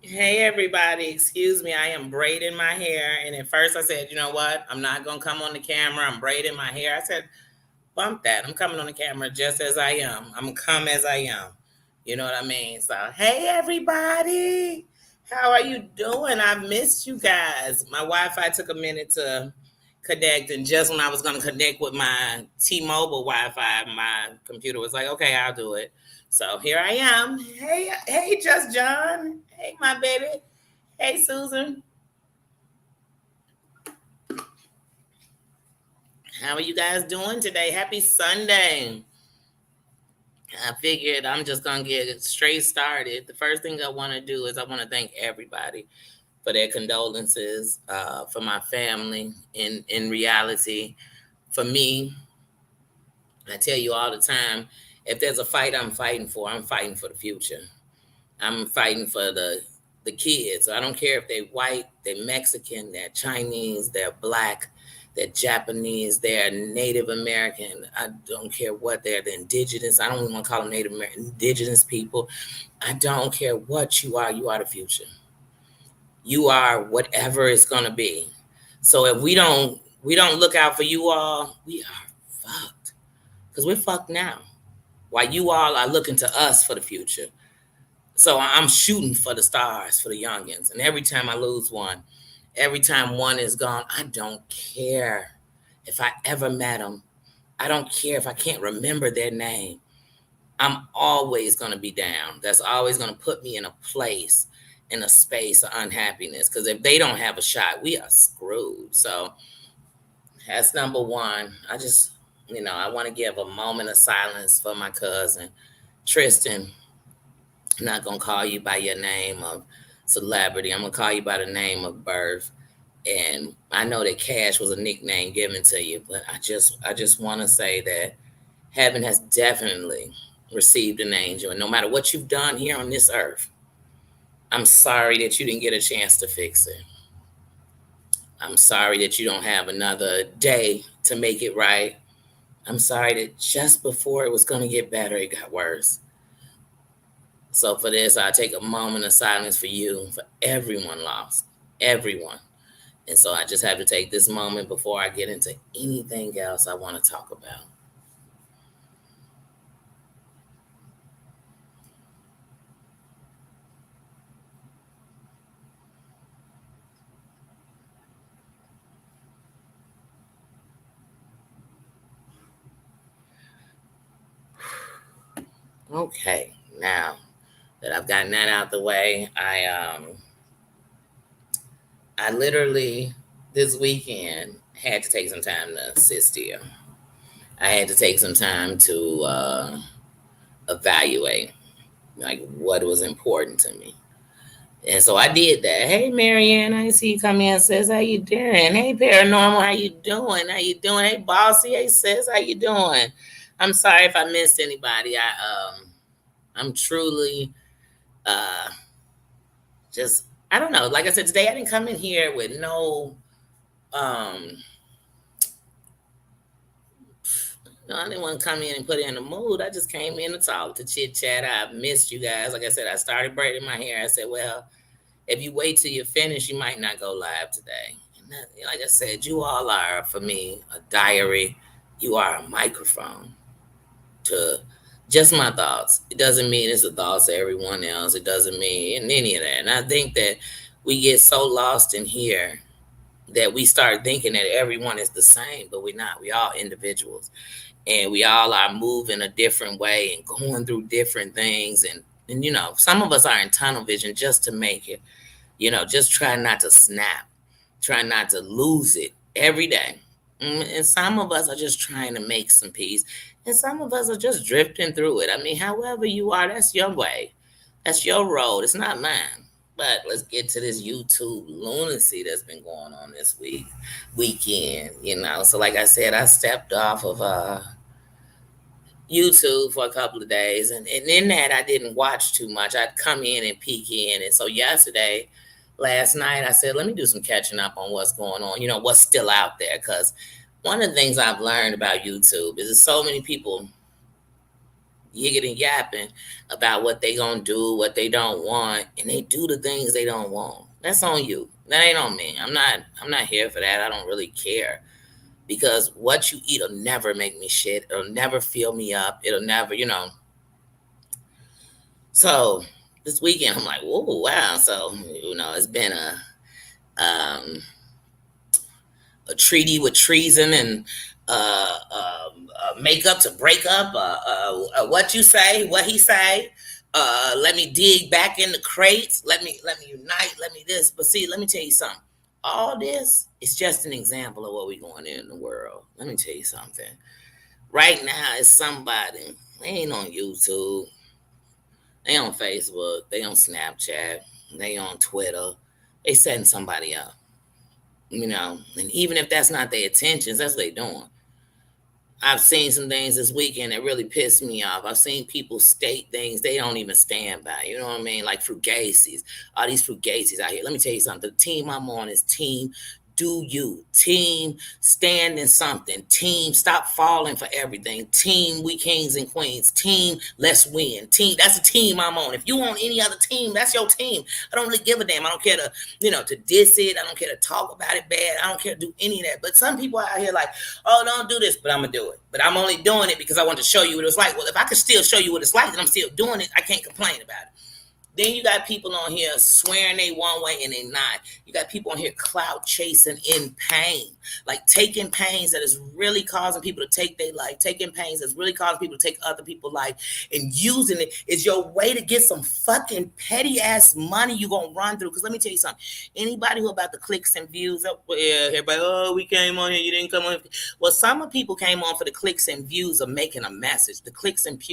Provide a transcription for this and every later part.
Hey everybody, excuse me. I am braiding my hair. And at first I said, you know what? I'm not going to come on the camera. I'm braiding my hair. I said, bump that. I'm coming on the camera just as I am. I'm going to come as I am. You know what I mean? So, hey everybody. How are you doing? I've missed you guys. My Wi Fi took a minute to connect. And just when I was going to connect with my T Mobile Wi Fi, my computer was like, okay, I'll do it. So here I am. Hey, Just John. Hey, my baby. Hey, Susan. How are you guys doing today? Happy Sunday. I figured I'm just going to get straight started. The first thing I want to do is I want to thank everybody for their condolences, for my family. In reality, for me, I tell you all the time, if there's a fight I'm fighting for, I'm fighting for the future. I'm fighting for the kids. I don't care if they're white, they're Mexican, they're Chinese, they're black, they're Japanese, they're Native American. I don't care what they're indigenous. I don't even want to call them Native American, indigenous people. I don't care what you are the future. You are whatever it's gonna be. So if we don't look out for you all, we are fucked. Because we're fucked now. While you all are looking to us for the future. So I'm shooting for the stars for the youngins. And every time I lose one, every time one is gone, I don't care if I ever met them. I don't care if I can't remember their name. I'm always going to be down. That's always going to put me in a place, in a space of unhappiness. Because if they don't have a shot, we are screwed. So that's number one. I want to give a moment of silence for my cousin, Tristan. I'm not gonna call you by your name of celebrity. I'm gonna call you by the name of birth. And I know that Cash was a nickname given to you, but I just want to say that heaven has definitely received an angel, and no matter what you've done here on this earth, I'm sorry that you didn't get a chance to fix it. I'm sorry that you don't have another day to make it right. I'm sorry that just before it was going to get better, it got worse. So for this, I take a moment of silence for you, for everyone lost, everyone. And so I just have to take this moment before I get into anything else I want to talk about. Okay, now that I've gotten that out the way, I literally this weekend had to take some time to sit still. I had to take some time to evaluate like what was important to me. And so I did that. Hey, Marianne, I see you come in. Says, how you doing? Hey, Paranormal, how you doing? How you doing? Hey, Bossy, hey, says, how you doing? I'm sorry if I missed anybody. I'm truly uh, just I don't know. Like I said today, I didn't come in here with um, no, I didn't want to come in and put in the mood. I just came in to talk, to chit chat. I missed you guys. Like I said, I started braiding my hair. I said, well, if you wait till you're finished, you might not go live today. And that, like I said, you all are, for me, a diary. You are a microphone to just my thoughts. It doesn't mean it's the thoughts of everyone else. It doesn't mean any of that. And I think that we get so lost in here that we start thinking that everyone is the same, but we're not. We all individuals. And we all are moving a different way and going through different things. And some of us are in tunnel vision just to make it. Just try not to snap, try not to lose it every day. And some of us are just trying to make some peace, and some of us are just drifting through it. I mean, however you are, that's your way, that's your road. It's not mine. But let's get to this YouTube lunacy that's been going on this weekend. So like I said, I stepped off of YouTube for a couple of days, and in that I didn't watch too much. I'd come in and peek in, and so yesterday, last night, I said, let me do some catching up on what's going on. What's still out there, because one of the things I've learned about YouTube is that so many people yigging and yapping about what they gonna do, what they don't want, and they do the things they don't want. That's on you. That ain't on me. I'm not here for that. I don't really care. Because what you eat will never make me shit. It'll never fill me up. It'll never. So this weekend I'm like, whoa, wow. So, it's been a treaty with treason and make up to break up. What you say, what he say. Let me dig back in the crates. Let me unite. Let me this. But see, let me tell you something. All this is just an example of what we're going in the world. Let me tell you something. Right now, it's somebody. They ain't on YouTube. They on Facebook. They on Snapchat. They on Twitter. They setting somebody up. And even if that's not their intentions, that's what they doing. I've seen some things this weekend that really pissed me off. I've seen people state things they don't even stand by. You know what I mean? Like Fugazis. All these Fugazis out here. Let me tell you something. The team I'm on is Team Do You. Team Stand in Something. Team Stop Falling for Everything. Team We Kings and Queens. Team Let's Win. Team. That's the team I'm on. If you on any other team, that's your team. I don't really give a damn. I don't care to diss it. I don't care to talk about it bad. I don't care to do any of that. But some people out here like, oh, don't do this, but I'm gonna do it. But I'm only doing it because I want to show you what it's like. Well, if I could still show you what it's like, then I'm still doing it. I can't complain about it. Then you got people on here swearing they one way and they not. You got people on here clout chasing in pain, like taking pains that is really causing people to take their life, taking pains that's really causing people to take other people's life, and using it is your way to get some fucking petty ass money you gonna run through. Because let me tell you something. Anybody who about the clicks and views, everybody, oh, we came on here, you didn't come on. Well, some of people came on for the clicks and views of making a message. The clicks and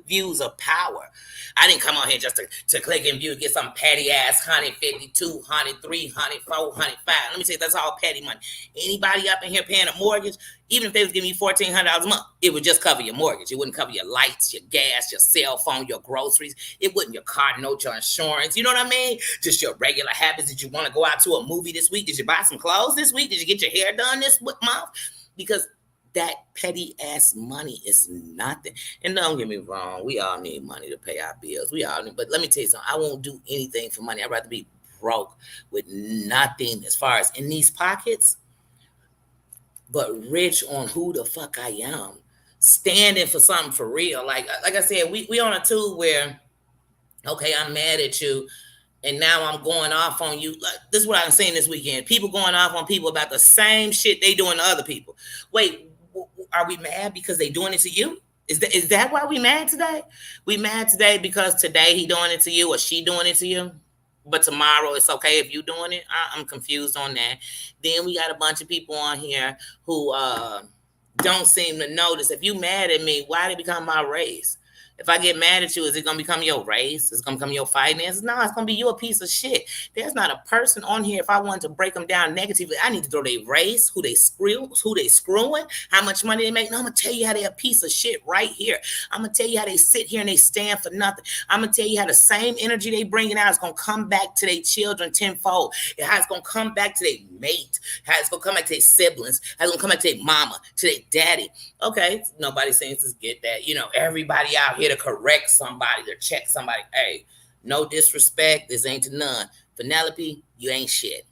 views of power. I didn't come on here just to click and view, get some petty ass 150, 200, 300, 400, 500. Let me tell you, that's all petty money. Anybody up in here paying a mortgage, even if they was giving you $1,400 a month, it would just cover your mortgage. It wouldn't cover your lights, your gas, your cell phone, your groceries. It wouldn't your car note, your insurance. You know what I mean? Just your regular habits. Did you want to go out to a movie this week? Did you buy some clothes this week? Did you get your hair done this month? Because that petty ass money is nothing. And don't get me wrong, we all need money to pay our bills. But let me tell you something. I won't do anything for money. I'd rather be broke with nothing as far as in these pockets, but rich on who the fuck I am. Standing for something for real. Like I said, we on a tube where, okay, I'm mad at you, and now I'm going off on you. Like, this is what I'm saying this weekend. People going off on people about the same shit they doing to other people. Wait, are we mad because they doing it to you? Is that why we mad today? We mad today because today he doing it to you or she doing it to you? But tomorrow it's okay if you doing it? I'm confused on that. Then we got a bunch of people on here who don't seem to notice. If you mad at me, why did it become my race? If I get mad at you, is it going to become your race? Is it going to become your finances? No, it's going to be you a piece of shit. There's not a person on here, if I wanted to break them down negatively, I need to throw their race, who they screwing, how much money they make. No, I'm going to tell you how they're a piece of shit right here. I'm going to tell you how they sit here and they stand for nothing. I'm going to tell you how the same energy they bringing out is going to come back to their children tenfold. How it's going to come back to their mate. How it's going to come back to their siblings. How it's going to come back to their mama, to their daddy. Okay, nobody seems to get that. Everybody out here to correct somebody, to check somebody. Hey, no disrespect. This ain't to none. Penelope, you ain't shit.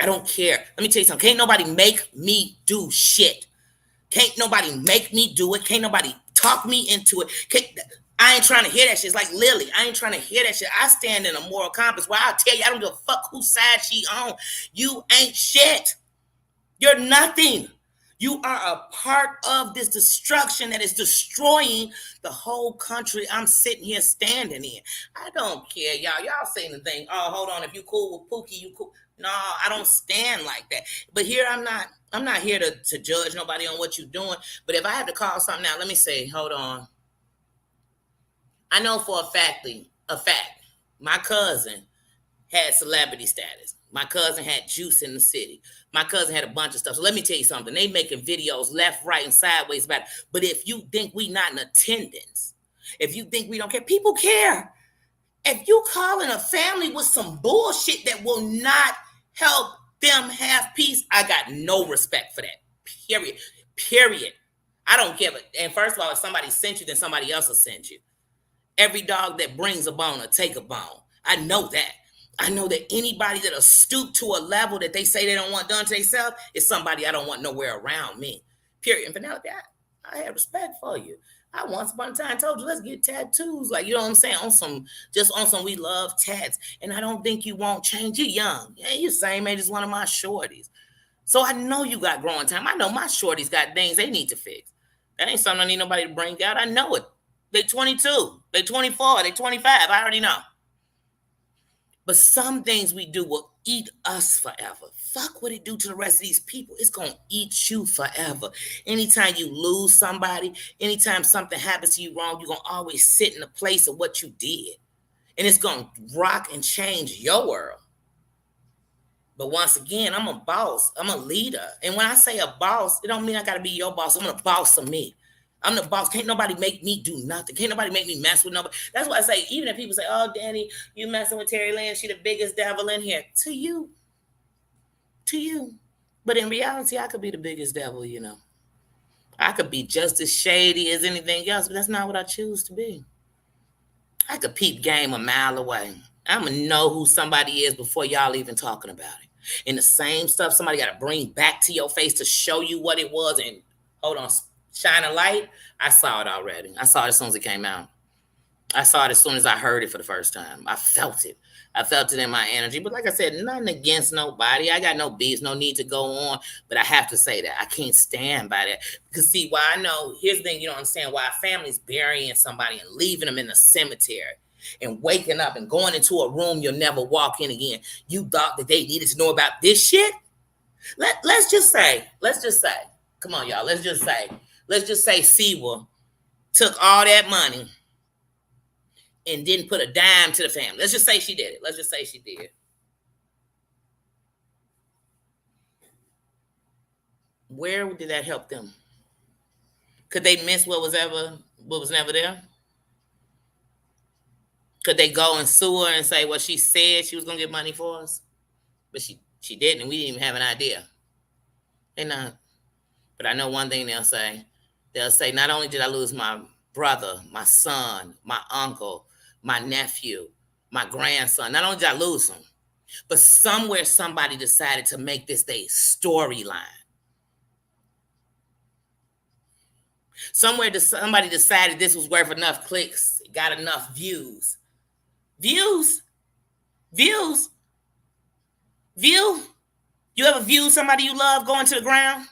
I don't care. Let me tell you something. Can't nobody make me do shit. Can't nobody make me do it. Can't nobody talk me into it. I ain't trying to hear that shit. It's like Lily. I ain't trying to hear that shit. I stand in a moral compass where I'll tell you, I don't give a fuck whose side she on. You ain't shit. You're nothing. You are a part of this destruction that is destroying the whole country I'm sitting here standing in. I don't care, y'all. Y'all saying the thing, oh, hold on, if you cool with Pookie, you cool. No, I don't stand like that. But here I'm not here to judge nobody on what you're doing. But if I have to call something out, let me say, hold on. I know for a fact, my cousin had celebrity status. My cousin had juice in the city. My cousin had a bunch of stuff. So let me tell you something. They making videos left, right, and sideways about it. But if you think we not in attendance, if you think we don't care, people care. If you calling a family with some bullshit that will not help them have peace, I got no respect for that. Period. I don't give it. And first of all, if somebody sent you, then somebody else will send you. Every dog that brings a bone will take a bone. I know that. I know that anybody that'll stoop to a level that they say they don't want done to themselves is somebody I don't want nowhere around me. Period. And Penelope, I have respect for you. I once upon a time told you, let's get tattoos. Like, you know what I'm saying? On some we love tats. And I don't think you won't change. You're young. Yeah, you're the same age as one of my shorties. So I know you got growing time. I know my shorties got things they need to fix. That ain't something I need nobody to bring out. I know it. They 22, they 24, they 25. I already know. But some things we do will eat us forever. Fuck what it do to the rest of these people. It's going to eat you forever. Anytime you lose somebody, anytime something happens to you wrong, you're going to always sit in the place of what you did. And it's going to rock and change your world. But once again, I'm a boss. I'm a leader. And when I say a boss, it don't mean I got to be your boss. I'm the boss of me. I'm the boss. Can't nobody make me do nothing. Can't nobody make me mess with nobody. That's why I say, even if people say, oh, Danny, you messing with Terry Lynn, she the biggest devil in here. To you. But in reality, I could be the biggest devil, you know. I could be just as shady as anything else, but that's not what I choose to be. I could peep game a mile away. I'm going to know who somebody is before y'all even talking about it. And the same stuff somebody got to bring back to your face to show you what it was and, hold on, shine a light. I saw it already. I saw it as soon as it came out. I saw it as soon as I heard it for the first time. I felt it. I felt it in my energy. But like I said, nothing against nobody. I got no beefs, no need to go on. But I have to say that. I can't stand by that. Because see, why I know, here's the thing you don't understand, why a family's burying somebody and leaving them in the cemetery and waking up and going into a room you'll never walk in again. You thought that they needed to know about this shit? Let's just say, come on, y'all, let's just say Sewa took all that money and didn't put a dime to the family. Let's just say she did it. Where did that help them? Could they miss what was never there? Could they go and sue her and say, well, she said she was going to get money for us, but she didn't, and we didn't even have an idea? They're not. But I know one thing they'll say. They'll say, not only did I lose my brother, my son, my uncle, my nephew, my grandson, not only did I lose them, but somewhere somebody decided to make this their storyline. Somewhere somebody decided this was worth enough clicks, got enough views. Views? You ever viewed somebody you love going to the ground?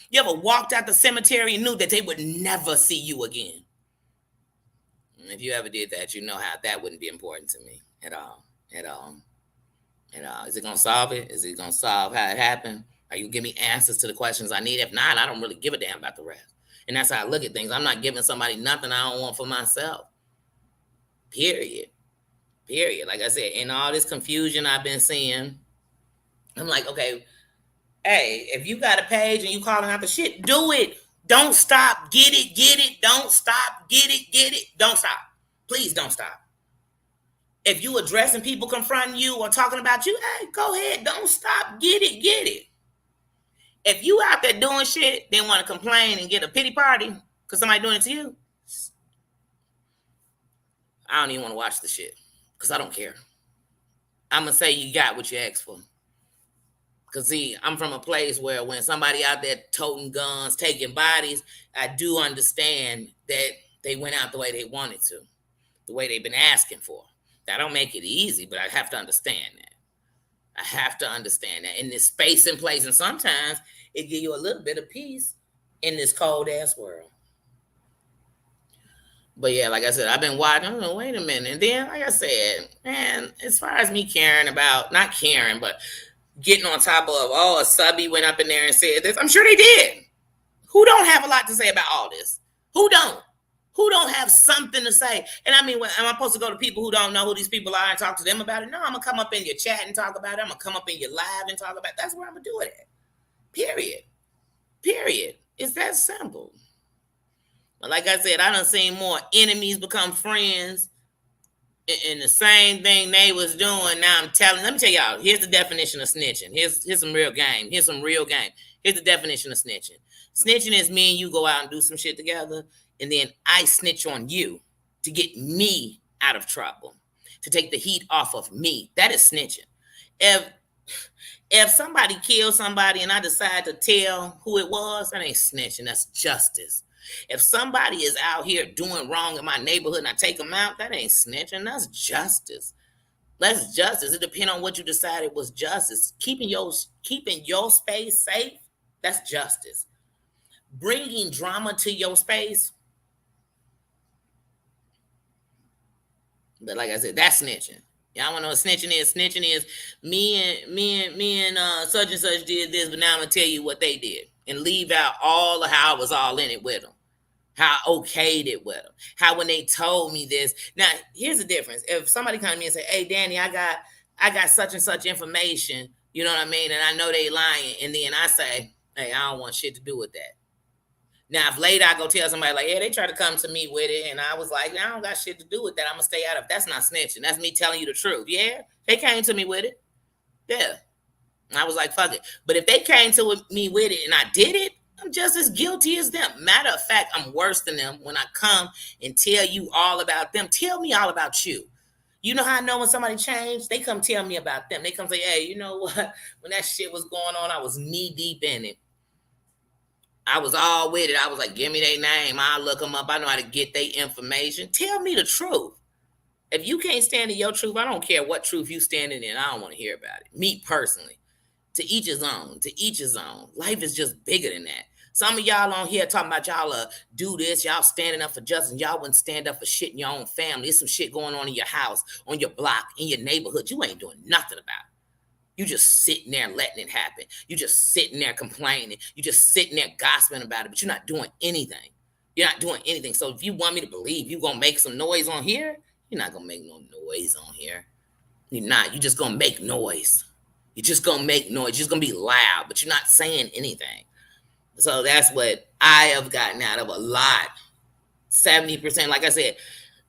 You ever walked out the cemetery and knew that they would never see you again? And if you ever did that, you know how that wouldn't be important to me at all. Is it going to solve it? Is it going to solve how it happened? Are you going to give me answers to the questions I need? If not, I don't really give a damn about the rest. And that's how I look at things. I'm not giving somebody nothing I don't want for myself. Period. Like I said, in all this confusion I've been seeing, I'm like, okay, hey, if you got a page and you calling out the shit, do it. Don't stop. Get it. Don't stop. Get it. Don't stop. Please don't stop. If you addressing people confronting you or talking about you, hey, go ahead. Don't stop. Get it. If you out there doing shit, then want to complain and get a pity party because somebody doing it to you, I don't even want to watch the shit because I don't care. I'm going to say you got what you asked for. Because, see, I'm from a place where when somebody out there toting guns, taking bodies, I do understand that they went out the way they wanted to, the way they've been asking for. That don't make it easy, but I have to understand that. In this space and place, and sometimes it give you a little bit of peace in this cold-ass world. But, yeah, like I said, I've been watching. I'm like, wait a minute. And then, like I said, man, as far as me caring about, not caring, but getting on top of, a subby went up in there and said this. I'm sure they did. Who don't have a lot to say about all this? Who don't? Who don't have something to say? And I mean, am I supposed to go to people who don't know who these people are and talk to them about it? No, I'm going to come up in your chat and talk about it. I'm going to come up in your live and talk about it. That's where I'm going to do it at. Period. It's that simple. But like I said, I done seen more enemies become friends. And the same thing they was doing, now let me tell y'all, here's the definition of snitching. Here's some real game. Here's the definition of snitching. Snitching is me and you go out and do some shit together, and then I snitch on you to get me out of trouble, to take the heat off of me. That is snitching. If somebody kills somebody and I decide to tell who it was, that ain't snitching. That's justice. If somebody is out here doing wrong in my neighborhood and I take them out, that ain't snitching. That's justice. That's justice. It depends on what you decided was justice. Keeping your space safe, that's justice. Bringing drama to your space, but like I said, that's snitching. Y'all wanna know what snitching is? Snitching is me and such and such did this, but now I'm gonna tell you what they did and leave out all of how I was all in it with them, how I okayed it with them, how when they told me this. Now here's the difference. If somebody come to me and say, "Hey, Danny, I got such and such information," you know what I mean, and I know they lying, and then I say, "Hey, I don't want shit to do with that." Now, if later I go tell somebody like, "Yeah, they tried to come to me with it," and I was like, "I don't got shit to do with that. I'm gonna stay out of it." That's not snitching. That's me telling you the truth. Yeah, they came to me with it. Yeah, and I was like, "Fuck it." But if they came to me with it and I did it, I'm just as guilty as them. Matter of fact, I'm worse than them. When I come and tell you all about them, tell me all about you. You know how I know when somebody changed? They come tell me about them. They come say, "Hey, you know what? When that shit was going on, I was knee deep in it. I was all with it. I was like, give me their name. I'll look them up. I know how to get their information. Tell me the truth. If you can't stand in your truth, I don't care what truth you standing in. I don't want to hear about it. Me personally. To each his own. To each his own. Life is just bigger than that. Some of y'all on here talking about y'all do this, y'all standing up for justice, and y'all wouldn't stand up for shit in your own family. There's some shit going on in your house, on your block, in your neighborhood. You ain't doing nothing about it. You just sitting there letting it happen. You just sitting there complaining. You just sitting there gossiping about it, but you're not doing anything. You're not doing anything. So if you want me to believe you're going to make some noise on here, you're not going to make no noise on here. You're not. You're just going to make noise. You're just going to make noise. You're just going to be loud, but you're not saying anything. So that's what I have gotten out of a lot. 70%. Like I said,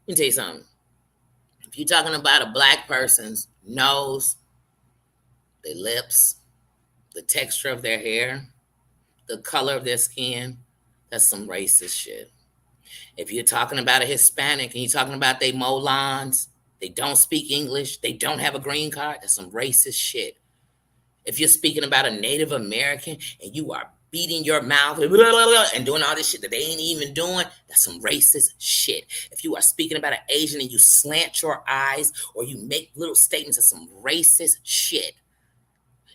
let me tell you something. If you're talking about a black person's nose, their lips, the texture of their hair, the color of their skin, that's some racist shit. If you're talking about a Hispanic and you're talking about they molons, they don't speak English, they don't have a green card, that's some racist shit. If you're speaking about a Native American and you are beating your mouth and doing all this shit that they ain't even doing, that's some racist shit. If you are speaking about an Asian and you slant your eyes or you make little statements, that's some racist shit.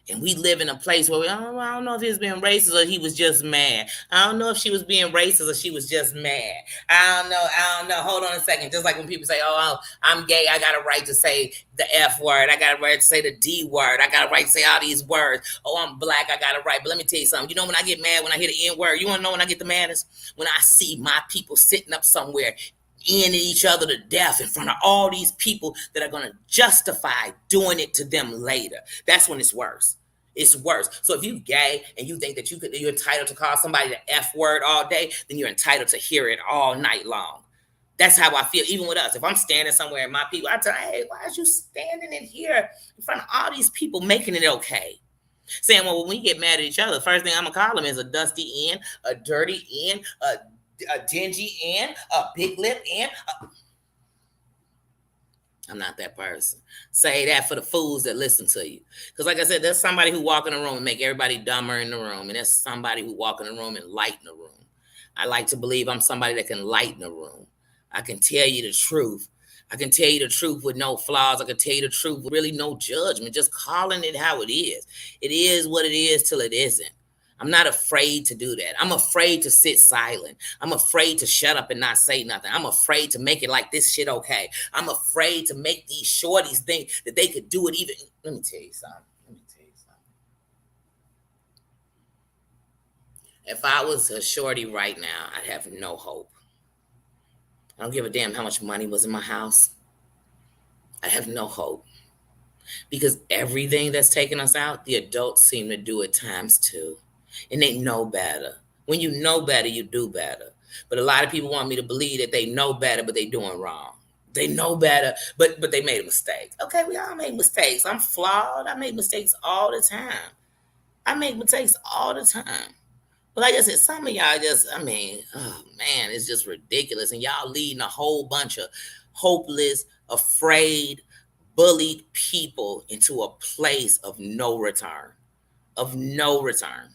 And we live in a place where I don't know if he was being racist or he was just mad. I don't know if she was being racist or she was just mad. I don't know. Hold on a second. Just like when people say, oh, I'm gay, I got a right to say the F word. I got a right to say the D word. I got a right to say all these words. Oh, I'm black, I got a right. But let me tell you something. You know when I get mad when I hear the N word? You want to know when I get the maddest? When I see my people sitting up somewhere in each other to death in front of all these people that are going to justify doing it to them later. That's when it's worse. It's worse. So if you're gay and you think that you're entitled to call somebody the F word all day, then you're entitled to hear it all night long. That's how I feel, even with us. If I'm standing somewhere and my people, I tell, hey, why are you standing in here in front of all these people making it okay? Saying, well, when we get mad at each other, the first thing I'm going to call them is a dusty N, a dirty N, a dingy N, a big lip N. I'm not that person. Say that for the fools that listen to you. Because like I said, there's somebody who walk in the room and make everybody dumber in the room. And there's somebody who walk in the room and lighten the room. I like to believe I'm somebody that can lighten the room. I can tell you the truth. I can tell you the truth with no flaws. I can tell you the truth with really no judgment. Just calling it how it is. It is what it is till it isn't. I'm not afraid to do that. I'm afraid to sit silent. I'm afraid to shut up and not say nothing. I'm afraid to make it like this shit okay. I'm afraid to make these shorties think that they could do it even. Let me tell you something. If I was a shorty right now, I'd have no hope. I don't give a damn how much money was in my house. I have no hope. Because everything that's taking us out, the adults seem to do it times two. And they know better. When you know better, you do better. But a lot of people want me to believe that they know better, but they doing wrong. They know better, but they made a mistake. Okay, we all make mistakes. I'm flawed. I make mistakes all the time. I make mistakes all the time. But like I said, some of y'all just, I mean, oh man, it's just ridiculous. And y'all leading a whole bunch of hopeless, afraid, bullied people into a place of no return. Of no return.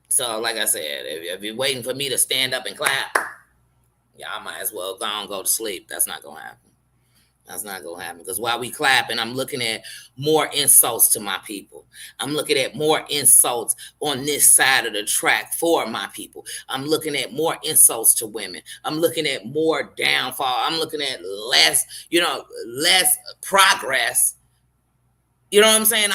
So, like I said, if you're waiting for me to stand up and clap, y'all might as well go and go to sleep. That's not gonna happen. That's not gonna happen. Because while we clapping, I'm looking at more insults to my people. I'm looking at more insults on this side of the track for my people. I'm looking at more insults to women. I'm looking at more downfall. I'm looking at less progress. You know what I'm saying?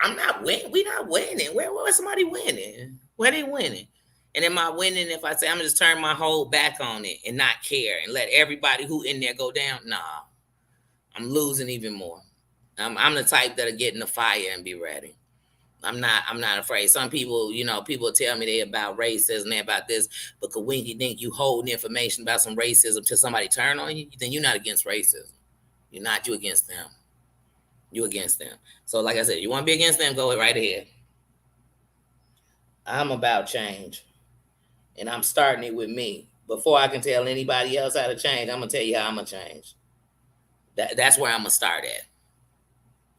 I'm not winning. We not winning. Where's somebody winning? Where they winning? And am I winning if I say I'm gonna just turn my whole back on it and not care and let everybody who in there go down? Nah. I'm losing even more. I'm the type that'll get in the fire and be ready. I'm not afraid. Some people, people tell me they about racism, they about this, but when you think you hold information about some racism till somebody turn on you, then you're not against racism. You're not. You against them. You against them. So like I said, you want to be against them, go right ahead. I'm about change. And I'm starting it with me. Before I can tell anybody else how to change, I'm gonna tell you how I'm gonna change. That's where I'm gonna start at.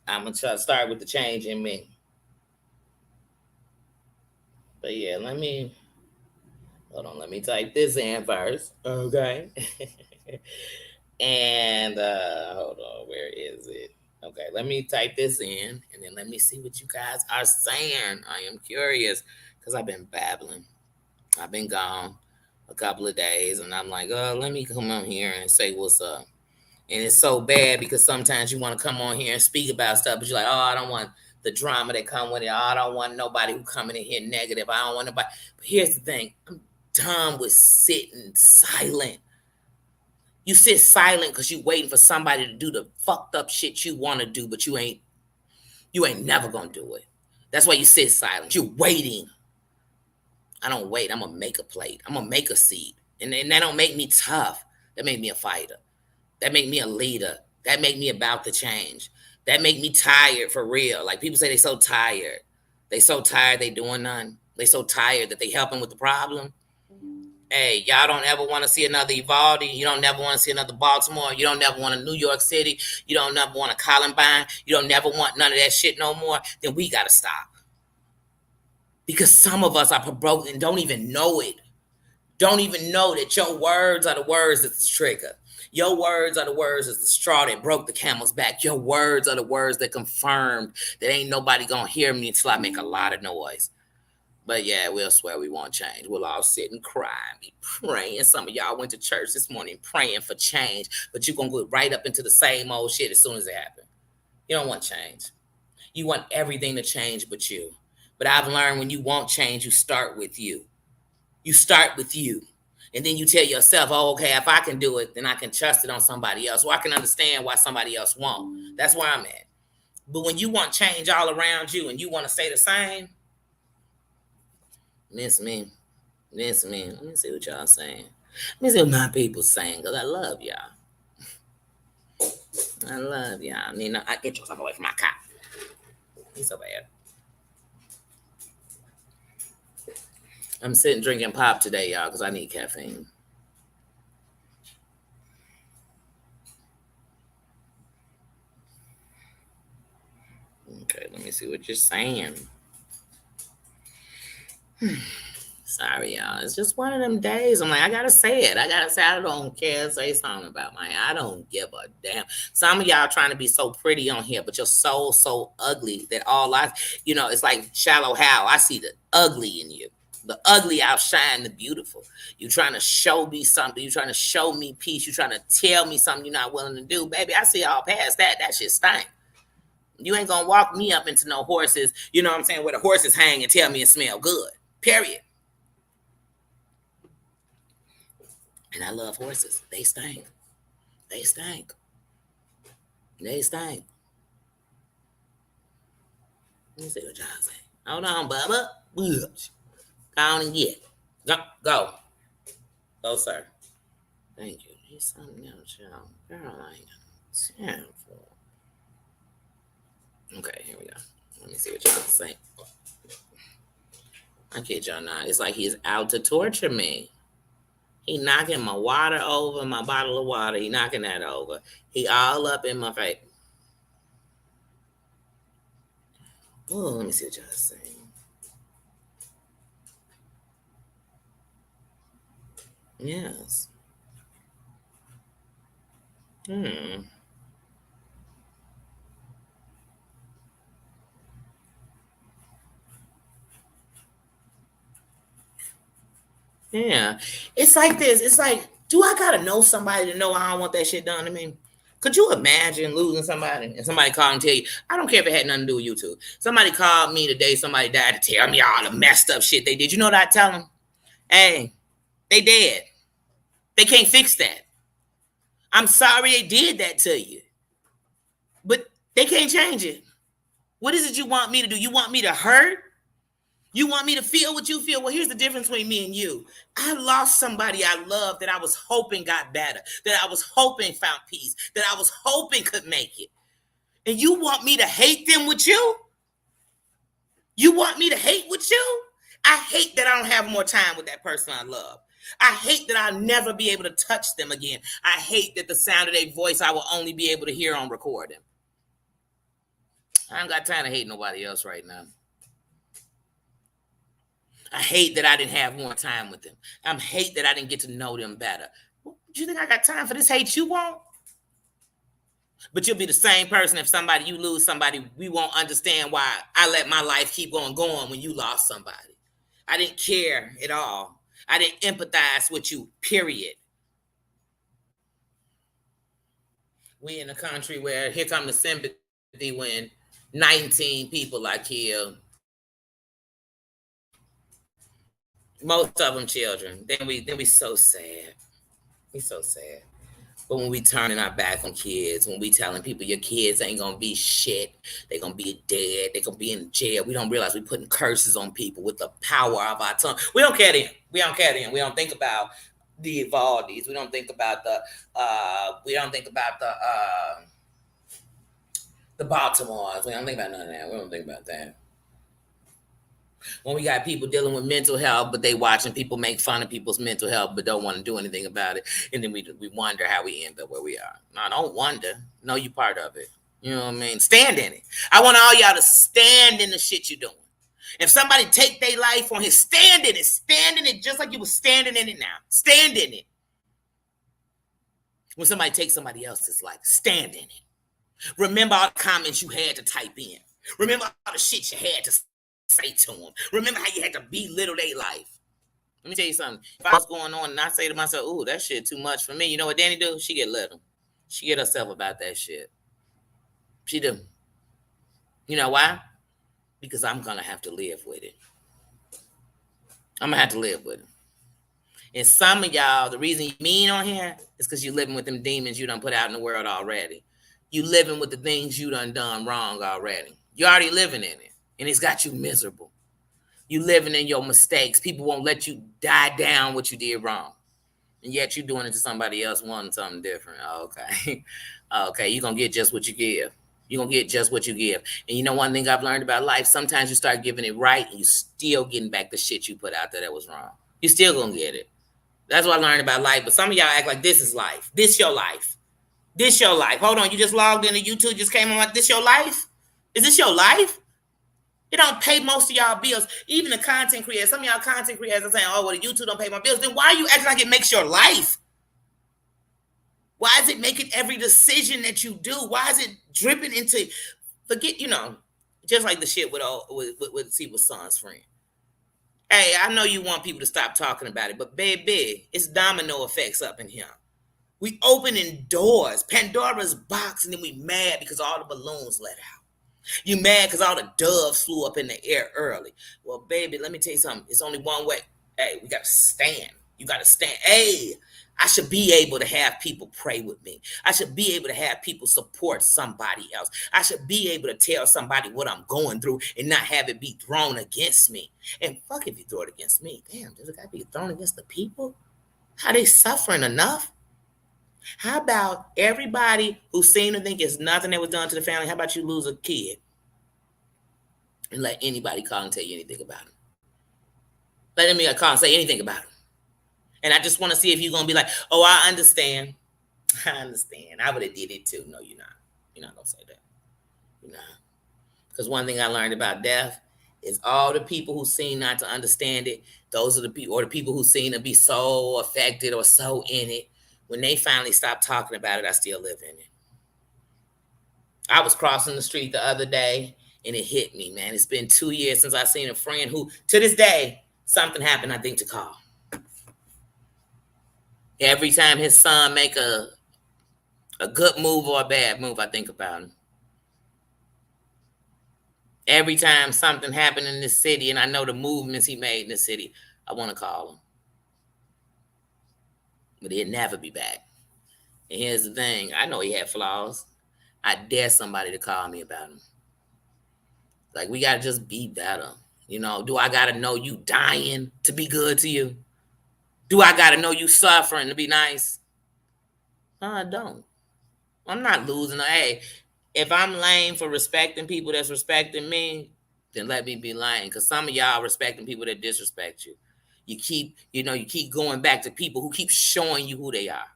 I'm gonna start with the change in me. But yeah, hold on. Let me type this in first, okay? And hold on, where is it? Okay, let me type this in, and then let me see what you guys are saying. I am curious because I've been babbling. I've been gone a couple of days, and I'm like, let me come on here and say what's up. And it's so bad because sometimes you want to come on here and speak about stuff, but you're like, I don't want the drama that come with it. I don't want nobody who coming in here negative. I don't want nobody. But here's the thing. I'm done with sitting silent. You sit silent because you waiting for somebody to do the fucked up shit you want to do, but you ain't never gonna do it. That's why you sit silent. You're waiting. I don't wait. I'm gonna make a plate. I'm gonna make a seed. And that don't make me tough. That make me a fighter. That make me a leader. That make me about to change. That make me tired for real. Like people say they so tired. They so tired they doing nothing. They so tired that they helping with the problem. Hey, y'all don't ever want to see another Uvalde. You don't never want to see another Baltimore. You don't never want a New York City. You don't never want a Columbine. You don't never want none of that shit no more. Then we got to stop. Because some of us are broke and don't even know it. Don't even know that your words are the words that's the trigger. Your words are the words that's the straw that broke the camel's back. Your words are the words that confirmed that ain't nobody gonna hear me until I make a lot of noise. But yeah, we'll swear we won't change. We'll all sit and cry and be praying. Some of y'all went to church this morning praying for change, but you're gonna go right up into the same old shit as soon as it happens. You don't want change. You want everything to change but you. But I've learned when you want change, you start with you. You start with you. And then you tell yourself, okay, if I can do it, then I can trust it on somebody else. Or I can understand why somebody else won't. That's where I'm at. But when you want change all around you and you want to stay the same, miss me. Let me see what y'all saying. Let me see what my people saying, because I love y'all. I love y'all. I get yourself away from my cop. He's so bad. I'm sitting drinking pop today, y'all, because I need caffeine. Okay, let me see what you're saying. Sorry, y'all. It's just one of them days. I'm like, I gotta say it. I don't care. Say something about my. I don't give a damn. Some of y'all trying to be so pretty on here, but your soul so ugly that it's like Shallow Hal. I see the ugly in you. The ugly outshine the beautiful. You trying to show me something. You trying to show me peace. You trying to tell me something you're not willing to do, baby. I see all past that. That shit stink. You ain't gonna walk me up into no horses. You know what I'm saying? Where the horses hang and tell me it smell good. Period. And I love horses. They stink. They stink. They stink. Let me see what y'all say. Hold on, Bubba. Go on and get. Go. Go, sir. Thank you. He's something else, y'all. Girl, I ain't got time for. Okay, here we go. Let me see what y'all saying. I kid y'all not. It's like he's out to torture me. He knocking my water over, my bottle of water. He knocking that over. He all up in my face. Oh, let me see what y'all saying. Yes. Hmm. Yeah. It's like this. It's like, do I gotta know somebody to know I don't want that shit done to me? Could you imagine losing somebody and somebody call and tell you, I don't care if it had nothing to do with you two. Somebody called me the day somebody died to tell me all the messed up shit they did. You know what I tell them? Hey, they dead. They can't fix that. I'm sorry they did that to you, but they can't change it. What is it you want me to do? You want me to hurt? You want me to feel what you feel? Well, here's the difference between me and you. I lost somebody I loved that I was hoping got better, that I was hoping found peace, that I was hoping could make it. And you want me to hate them with you? You want me to hate with you? I hate that I don't have more time with that person I love. I hate that I'll never be able to touch them again. I hate that the sound of their voice I will only be able to hear on recording. I ain't got time to hate nobody else right now. I hate that I didn't have more time with them. I hate that I didn't get to know them better. Do you think I got time for this hate you want? But you'll be the same person if somebody, you lose somebody, we won't understand why I let my life keep going when you lost somebody. I didn't care at all. I didn't empathize with you, period. We in a country where here come the sympathy when 19 people are killed. Most of them children. Then we so sad. We so sad. But when we turning our back on kids, when we telling people your kids ain't gonna be shit, they gonna be dead, they gonna be in jail, we don't realize we putting curses on people with the power of our tongue. We don't care then. We don't care then. We don't think about the Evaldis. We don't think about the Baltimores. We don't think about none of that. We don't think about that. When we got people dealing with mental health, but they watching people make fun of people's mental health, but don't want to do anything about it, and then we wonder how we end up where we are. No, don't wonder. No, you part of it. You know what I mean? Stand in it. I want all y'all to stand in the shit you're doing. If somebody take their life on his, stand in it. Stand in it just like you were standing in it now. Stand in it. When somebody takes somebody else's life, stand in it. Remember all the comments you had to type in. Remember all the shit you had to say to them. Remember how you had to belittle their life. Let me tell you something. If I was going on and I say to myself, "Ooh, that shit too much for me," you know what Danny do? She get little. She get herself about that shit. She do. You know why? Because I'm gonna have to live with it. I'm gonna have to live with it. And some of y'all, the reason you mean on here is because you're living with them demons you done put out in the world already. You living with the things you done wrong already. You already living in it. And it's got you miserable. You living in your mistakes. People won't let you die down what you did wrong. And yet you're doing it to somebody else wanting something different. Okay. Okay, you're going to get just what you give. You're going to get just what you give. And you know one thing I've learned about life, sometimes you start giving it right and you still getting back the shit you put out there that was wrong. You still going to get it. That's what I learned about life. But some of y'all act like this is life. This your life. This your life. Hold on, you just logged into YouTube, just came on like this your life? Is this your life? It don't pay most of y'all bills. Even the content creators, some of y'all content creators are saying, "Oh, well, the YouTube don't pay my bills." Then why are you acting like it makes your life? Why is it making every decision that you do? Why is it dripping into, forget, just like the shit with Son's friend. Hey, I know you want people to stop talking about it, but baby, it's domino effects up in here. We opening doors, Pandora's box, and then we mad because all the balloons let out. You mad because all the doves flew up in the air early. Well, baby, let me tell you something. It's only one way. Hey, we got to stand. You got to stand. Hey, I should be able to have people pray with me. I should be able to have people support somebody else. I should be able to tell somebody what I'm going through and not have it be thrown against me. And fuck if you throw it against me. Damn, does it got to be thrown against the people? How they suffering enough? How about everybody who seem to think it's nothing that was done to the family? How about you lose a kid? and let anybody call and tell you anything about him. Let anybody call and say anything about him. And I just want to see if you're going to be like, oh, I understand. I understand. I would have did it too. No, you're not. You're not going to say that. You're not. Because one thing I learned about death is all the people who seem not to understand it, those are the people, or the people who seem to be so affected or so in it, when they finally stop talking about it, I still live in it. I was crossing the street the other day and it hit me, man. It's been 2 years since I seen a friend who, to this day, something happened, I think, to call. Every time his son make a good move or a bad move, I think about him. Every time something happened in this city and I know the movements he made in the city, I want to call him. But he'll never be back. And here's the thing. I know he had flaws. I dare somebody to call me about him. Like, we got to just be better. You know, do I got to know you dying to be good to you? Do I got to know you suffering to be nice? No, I don't. I'm not losing. Hey, if I'm lame for respecting people that's respecting me, then let me be lame. Because some of y'all respecting people that disrespect you. You keep going back to people who keep showing you who they are.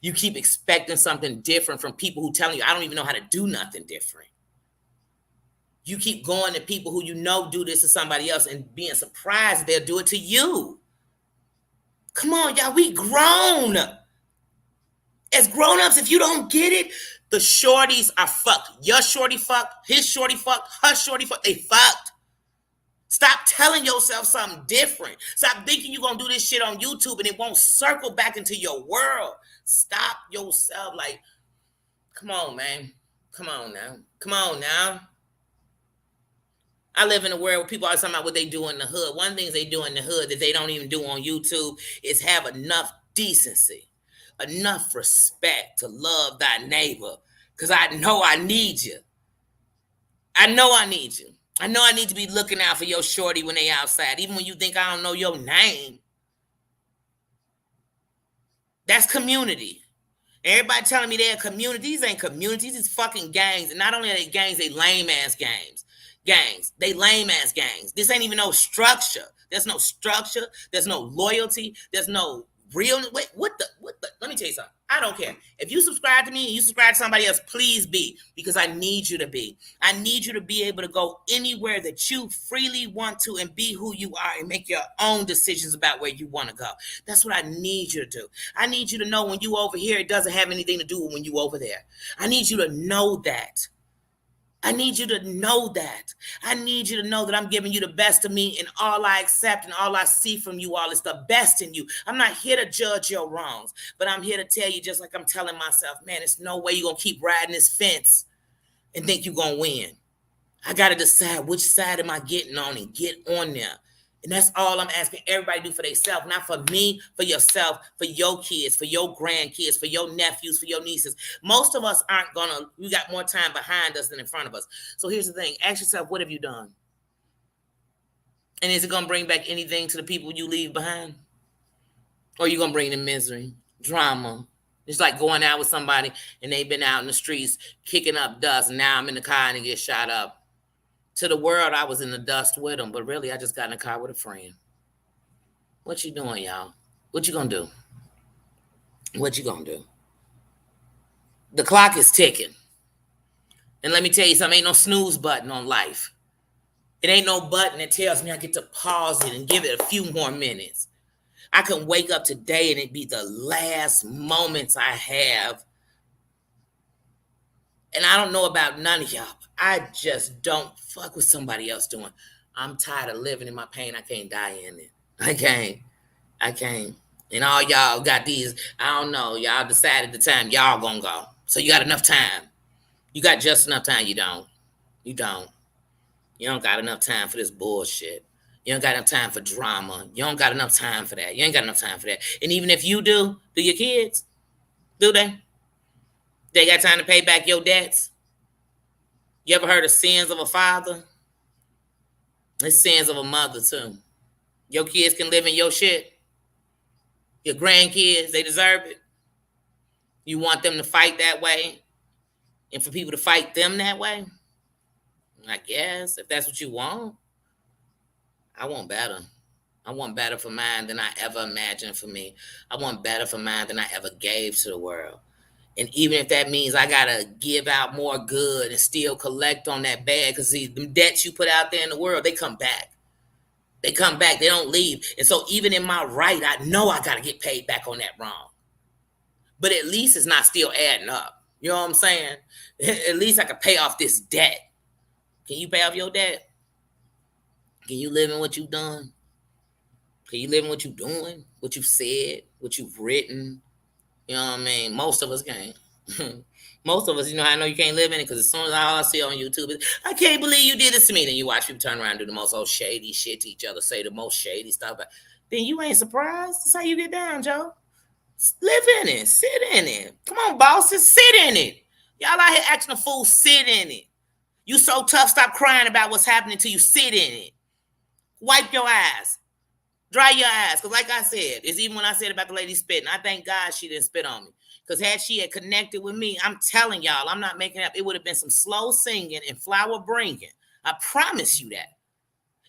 You keep expecting something different from people who telling you, I don't even know how to do nothing different. You keep going to people who you know do this to somebody else and being surprised they'll do it to you. Come on, y'all, we grown. As grown-ups, if you don't get it, the shorties are fucked. Your shorty fucked, his shorty fucked, her shorty fucked, they fucked. Stop telling yourself something different. Stop thinking you're going to do this shit on YouTube and it won't circle back into your world. Stop yourself. Like, come on, man. Come on now. Come on now. I live in a world where people are talking about what they do in the hood. One of the things they do in the hood that they don't even do on YouTube is have enough decency, enough respect to love thy neighbor. Because I know I need you. I know I need you. I know I need to be looking out for your shorty when they outside, even when you think I don't know your name. That's community. Everybody telling me they're communities. These ain't communities. It's fucking gangs. And not only are they gangs, they lame-ass gangs. They lame-ass gangs. This ain't even no structure. There's no structure. There's no loyalty. There's no real. Wait, what the? Let me tell you something. I don't care. If you subscribe to me and you subscribe to somebody else, please be, because I need you to be. I need you to be able to go anywhere that you freely want to and be who you are and make your own decisions about where you want to go. That's what I need you to do. I need you to know when you over here, it doesn't have anything to do with when you over there. I need you to know that. I need you to know that. I need you to know that I'm giving you the best of me, and all I accept and all I see from you all is the best in you. I'm not here to judge your wrongs, but I'm here to tell you, just like I'm telling myself, man, there's no way you're going to keep riding this fence and think you're going to win. I got to decide which side am I getting on and get on there. And that's all I'm asking everybody to do for themselves, not for me, for yourself, for your kids, for your grandkids, for your nephews, for your nieces. Most of us aren't going to, we got more time behind us than in front of us. So here's the thing. Ask yourself, what have you done? And is it going to bring back anything to the people you leave behind? Or are you going to bring them misery, drama? It's like going out with somebody and they've been out in the streets kicking up dust, and now I'm in the car and they get shot up. To the world, I was in the dust with them, but really, I just got in the car with a friend. What you doing, y'all? What you gonna do? What you gonna do? The clock is ticking. And let me tell you something, ain't no snooze button on life. It ain't no button that tells me I get to pause it and give it a few more minutes. I can wake up today and it be the last moments I have. And I don't know about none of y'all. I just don't fuck with somebody else doing. I'm tired of living in my pain. I can't die in it. I can't. And all y'all got these, I don't know, y'all decided the time y'all gonna go. So you got enough time. You got just enough time. You don't. You don't got enough time for this bullshit. You don't got enough time for drama. You don't got enough time for that. You ain't got enough time for that. And even if you do your kids? Do they? They got time to pay back your debts? You ever heard of sins of a father? It's sins of a mother too. Your kids can live in your shit. Your grandkids, they deserve it. You want them to fight that way and for people to fight them that way? I guess if that's what you want, I want better. I want better for mine than I ever imagined for me. I want better for mine than I ever gave to the world. And even if that means I gotta give out more good and still collect on that bad, because the debts you put out there in the world, they come back. They come back. They don't leave. And so even in my right, I know I gotta get paid back on that wrong. But at least it's not still adding up. You know what I'm saying? At least I can pay off this debt. Can you pay off your debt? Can you live in what you've done? Can you live in what you're doing? What you've said? What you've written? You know what I mean? Most of us can't. Most of us, I know you can't live in it because as soon as all I see on YouTube is, I can't believe you did this to me. Then you watch people turn around and do the most old shady shit to each other, say the most shady stuff. Then you ain't surprised. That's how you get down, Joe. Live in it. Sit in it. Come on, bosses. Sit in it. Y'all out here acting a fool. Sit in it. You so tough. Stop crying about what's happening to you. Sit in it. Wipe your eyes. Dry your eyes. Because like I said, it's even when I said about the lady spitting, I thank God she didn't spit on me. Because had she had connected with me, I'm telling y'all, I'm not making it up. It would have been some slow singing and flower bringing. I promise you that.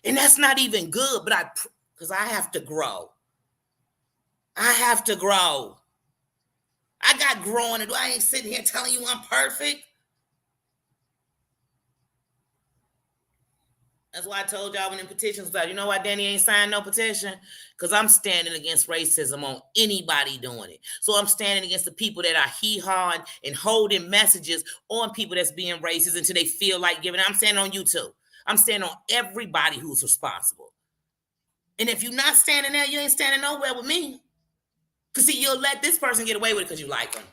And that's not even good, but because I have to grow. I have to grow. I got growing to do. I ain't sitting here telling you I'm perfect. That's why I told y'all when the petitions was out, you know why Danny ain't signed no petition? Because I'm standing against racism on anybody doing it. So I'm standing against the people that are hee-hawing and holding messages on people that's being racist until they feel like giving it. I'm standing on you too. I'm standing on everybody who's responsible. And if you're not standing there, you ain't standing nowhere with me. Because see, you'll let this person get away with it because you like them.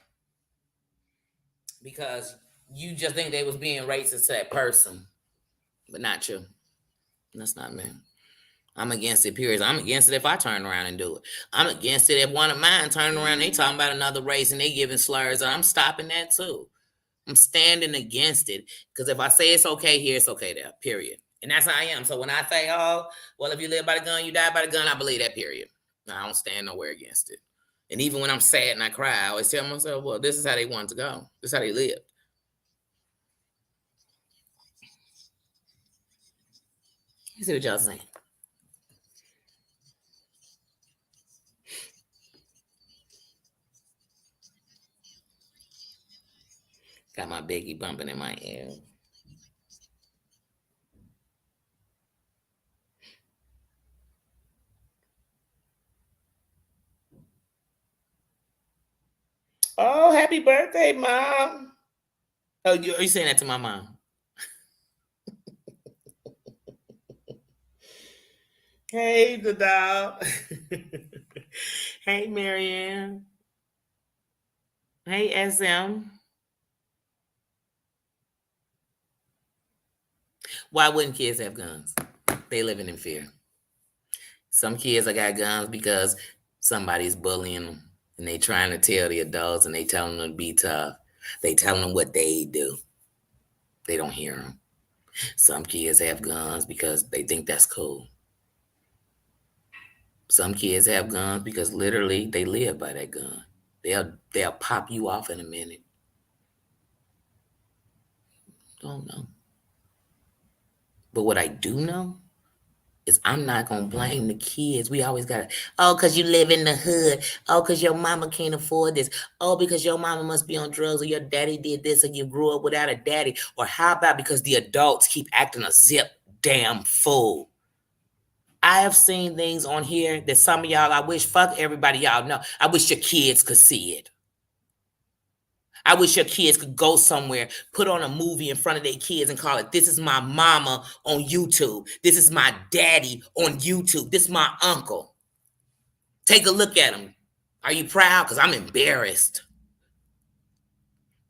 Because you just think they was being racist to that person. But not you. That's not me. I'm against it, period. I'm against it if I turn around and do it. I'm against it if one of mine turn around and they talking about another race and they giving slurs. I'm stopping that too. I'm standing against it. Because if I say it's okay here, it's okay there, period. And that's how I am. So when I say, oh, well, if you live by the gun, you die by the gun, I believe that, period. I don't stand nowhere against it. And even when I'm sad and I cry, I always tell myself, well, this is how they want to go. This is how they lived. You see what y'all saying? Got my Biggie bumping in my ear. Oh, happy birthday, Mom. Oh, you saying that to my mom? Hey, the dog. Hey, Marianne. Hey, SM. Why wouldn't kids have guns? They living in fear. Some kids I got guns because somebody's bullying them and they trying to tell the adults and they telling them to be tough. They telling them what they do. They don't hear them. Some kids have guns because they think that's cool. Some kids have guns because literally they live by that gun. They'll pop you off in a minute. Don't know. But what I do know is I'm not gonna blame the kids. We always gotta, oh, because you live in the hood. Oh, because your mama can't afford this. Oh, because your mama must be on drugs, or your daddy did this, or you grew up without a daddy. Or how about because the adults keep acting a zip damn fool? I have seen things on here that some of y'all, I wish, fuck everybody y'all know. I wish your kids could see it. I wish your kids could go somewhere, put on a movie in front of their kids and call it, this is my mama on YouTube. This is my daddy on YouTube. This is my uncle. Take a look at them. Are you proud? Because I'm embarrassed.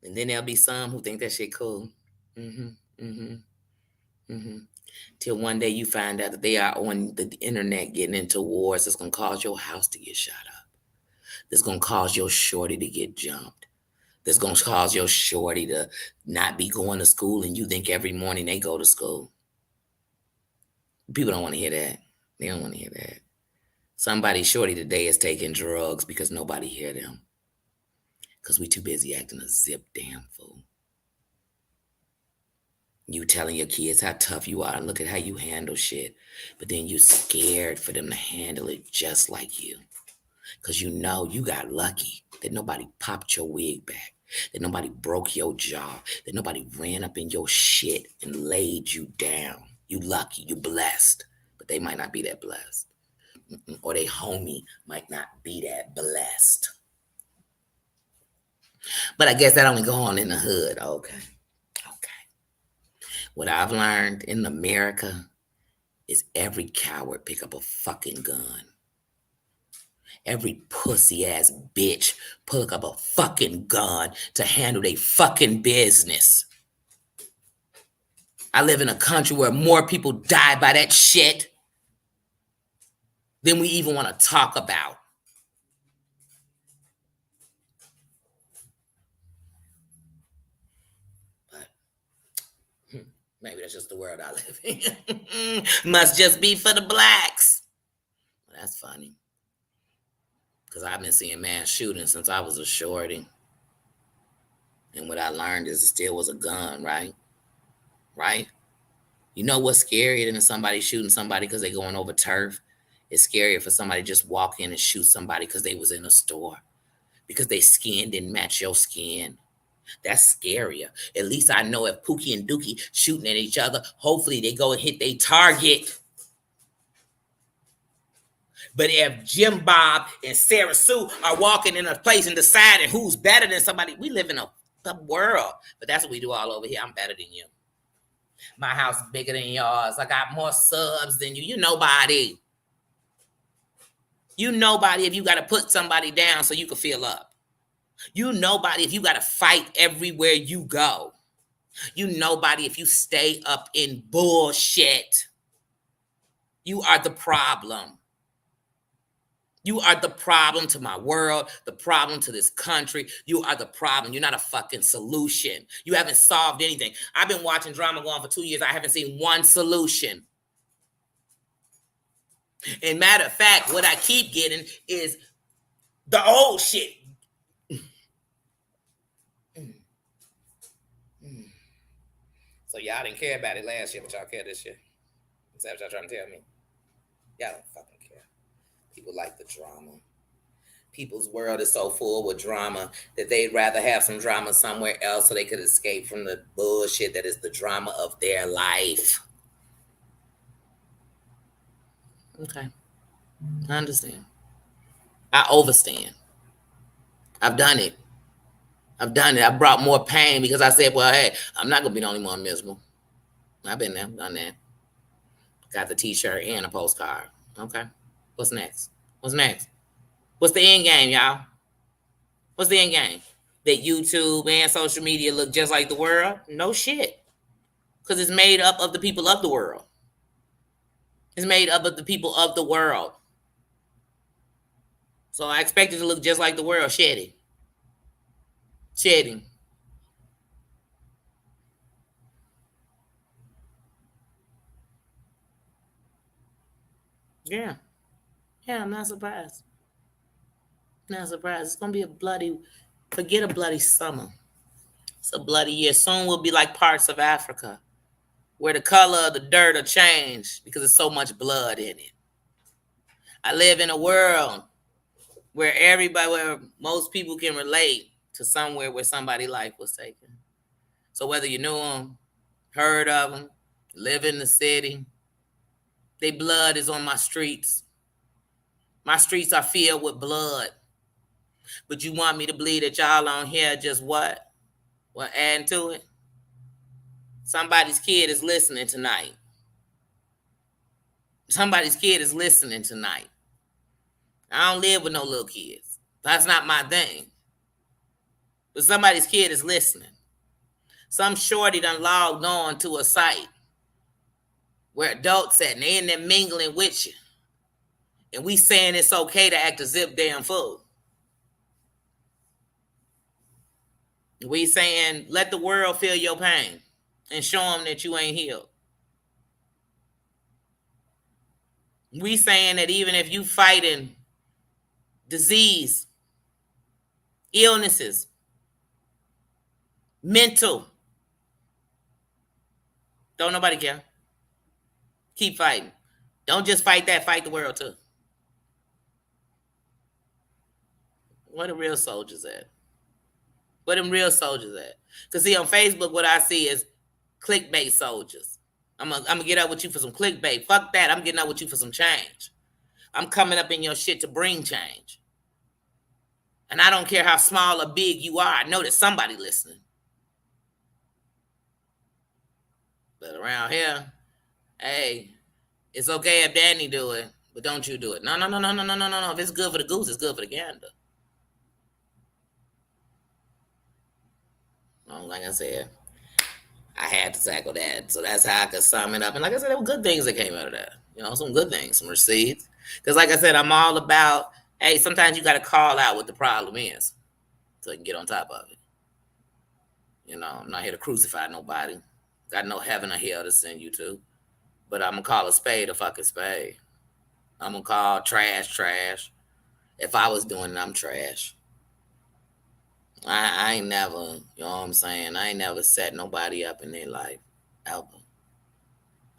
And then there'll be some who think that shit cool. Till one day you find out that they are on the internet getting into wars that's going to cause your house to get shot up. That's going to cause your shorty to get jumped. That's going to cause your shorty to not be going to school and you think every morning they go to school. People don't want to hear that. They don't want to hear that. Somebody shorty today is taking drugs because nobody hear them. Because we too busy acting a zip damn fool. You telling your kids how tough you are and look at how you handle shit. But then you scared for them to handle it just like you. Because you know you got lucky that nobody popped your wig back, that nobody broke your jaw, that nobody ran up in your shit and laid you down. You lucky, you blessed. But they might not be that blessed. Or they homie might not be that blessed. But I guess that only go on in the hood. Okay. What I've learned in America is every coward pick up a fucking gun. Every pussy ass bitch pick up a fucking gun to handle their fucking business. I live in a country where more people die by that shit than we even want to talk about. But maybe that's just the world I live in. Must just be for the blacks. Well, that's funny. Because I've been seeing mass shootings since I was a shorty. And what I learned is it still was a gun, right? Right? You know what's scarier than somebody shooting somebody because they going over turf? It's scarier for somebody to just walk in and shoot somebody because they was in a store. Because their skin didn't match your skin. That's scarier. At least I know if Pookie and Dookie shooting at each other, hopefully they go and hit their target. But if Jim Bob and Sarah Sue are walking in a place and deciding who's better than somebody, we live in a world. But that's what we do all over here. I'm better than you. My house is bigger than yours. I got more subs than you. You nobody. You nobody if you got to put somebody down so you can feel up. You nobody if you got to fight everywhere you go. You nobody if you stay up in bullshit. You are the problem. You are the problem to my world, the problem to this country. You are the problem. You're not a fucking solution. You haven't solved anything. I've been watching drama go on for 2 years. I haven't seen one solution. And matter of fact, what I keep getting is the old shit. So y'all didn't care about it last year, but y'all care this year. Is that what y'all trying to tell me? Y'all don't fucking care. People like the drama. People's world is so full with drama that they'd rather have some drama somewhere else so they could escape from the bullshit that is the drama of their life. Okay. I understand. I overstand. I've done it. I brought more pain because I said, well, hey, I'm not going to be the only one miserable. I've been there, done that. Got the t-shirt and a postcard. Okay. What's next? What's the end game, y'all? What's the end game? That YouTube and social media look just like the world? No shit. Because it's made up of the people of the world. It's made up of the people of the world. So I expect it to look just like the world. Shedding. Yeah. Yeah, I'm not surprised. Not surprised. It's going to be forget a bloody summer. It's a bloody year. Soon will be like parts of Africa where the color of the dirt will change because there's so much blood in it. I live in a world where most people can relate to somewhere where somebody's life was taken. So whether you knew them, heard of them, live in the city, their blood is on my streets. My streets are filled with blood. But you want me to believe that y'all on here just what? What, adding to it? Somebody's kid is listening tonight. Somebody's kid is listening tonight. I don't live with no little kids. That's not my thing. But somebody's kid is listening. Some shorty done logged on to a site where adults at and they in there mingling with you. And we saying it's okay to act a zip damn fool. We saying let the world feel your pain and show them that you ain't healed. We saying that even if you fighting disease, illnesses, mental, Don't nobody care. Keep fighting. Don't just fight that, fight the world too. Where the real soldiers at? Where them real soldiers at? Because see, on Facebook, what I see is clickbait soldiers. I'm gonna get up with you for some clickbait. Fuck that. I'm getting up with you for some change. I'm coming up in your shit to bring change. And I don't care how small or big you are. I know there's somebody listening. But around here, hey, it's okay if Danny do it, but don't you do it. No. If it's good for the goose, it's good for the gander. Like I said, I had to tackle that. So that's how I could sum it up. And like I said, there were good things that came out of that. Some good things, some receipts. Because like I said, I'm all about, hey, sometimes you got to call out what the problem is so you can get on top of it. I'm not here to crucify nobody. Got no heaven or hell to send you to. But I'm going to call a spade a fucking spade. I'm going to call trash. If I was doing it, I'm trash. I ain't never, you know what I'm saying? I ain't never set nobody up in their life, ever.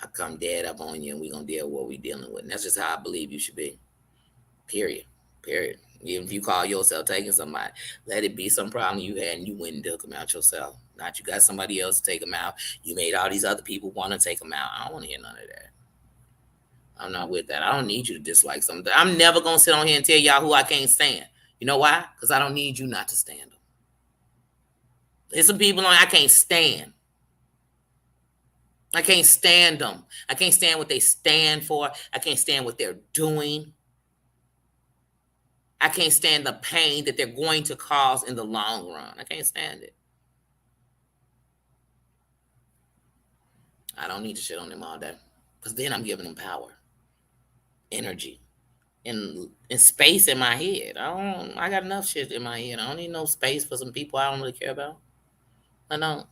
I come dead up on you and we going to deal with what we dealing with. And that's just how I believe you should be. Period. Even if you call yourself taking somebody, let it be some problem you had and you went and took them out yourself. Not you got somebody else to take them out. You made all these other people want to take them out. I don't want to hear none of that. I'm not with that. I don't need you to dislike something. I'm never going to sit on here and tell y'all who I can't stand. You know why? Because I don't need you not to stand them. There's some people on I can't stand. I can't stand them. I can't stand what they stand for. I can't stand what they're doing. I can't stand the pain that they're going to cause in the long run. I can't stand it. I don't need to shit on them all day. Because then I'm giving them power, energy, and space in my head. I got enough shit in my head. I don't need no space for some people I don't really care about. I don't.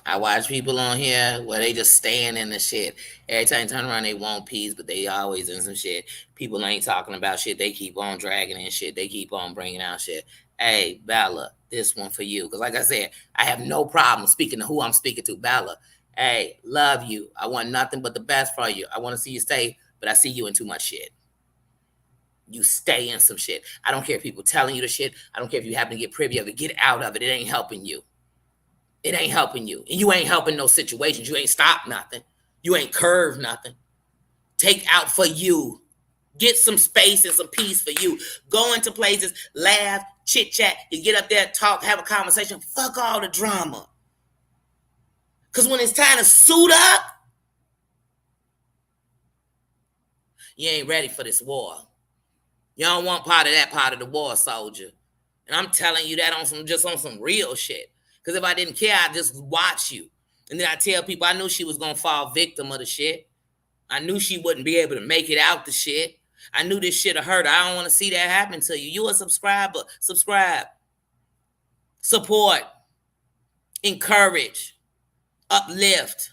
I watch people on here where they just staying in the shit. Every time you turn around, they want peace, but they always in some shit. People ain't talking about shit. They keep on dragging in shit. They keep on bringing out shit. Hey, Bella, this one for you. Because like I said, I have no problem speaking to who I'm speaking to. Bella, hey, love you. I want nothing but the best for you. I want to see you stay, but I see you in too much shit. You stay in some shit. I don't care if people telling you the shit. I don't care if you happen to get privy of it. Get out of it. It ain't helping you. It ain't helping you. And you ain't helping those situations. You ain't stopped nothing. You ain't curved nothing. Take out for you. Get some space and some peace for you. Go into places, laugh, chit chat. You get up there, talk, have a conversation. Fuck all the drama. Because when it's time to suit up, you ain't ready for this war. You don't want part of that part of the war, soldier. And I'm telling you that on some real shit. Because if I didn't care, I'd just watch you. And then I tell people I knew she was going to fall victim of the shit. I knew she wouldn't be able to make it out the shit. I knew this shit hurt her. I don't want to see that happen to you. You a subscriber. Subscribe. Support. Encourage. Uplift.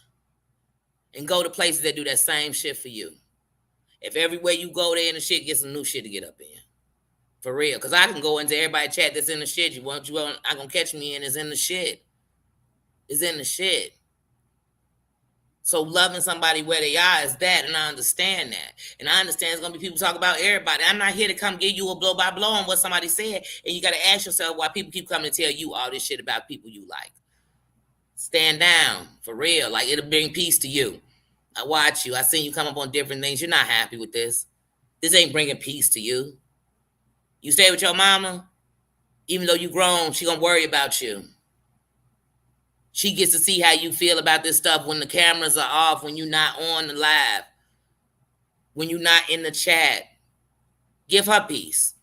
And go to places that do that same shit for you. If everywhere you go there in the shit, get some new shit to get up in. For real. Because I can go into everybody chat that's in the shit. I'm going to catch me in is in the shit. Is in the shit. So loving somebody where they are is that, and I understand that. And I understand there's going to be people talk about everybody. I'm not here to come give you a blow-by-blow on what somebody said. And you got to ask yourself why people keep coming to tell you all this shit about people you like. Stand down. For real. Like, it'll bring peace to you. I watch you. I seen you come up on different things. You're not happy with this. This ain't bringing peace to you. You stay with your mama, even though you grown, she gonna worry about you. She gets to see how you feel about this stuff when the cameras are off, when you're not on the live, when you're not in the chat. Give her peace.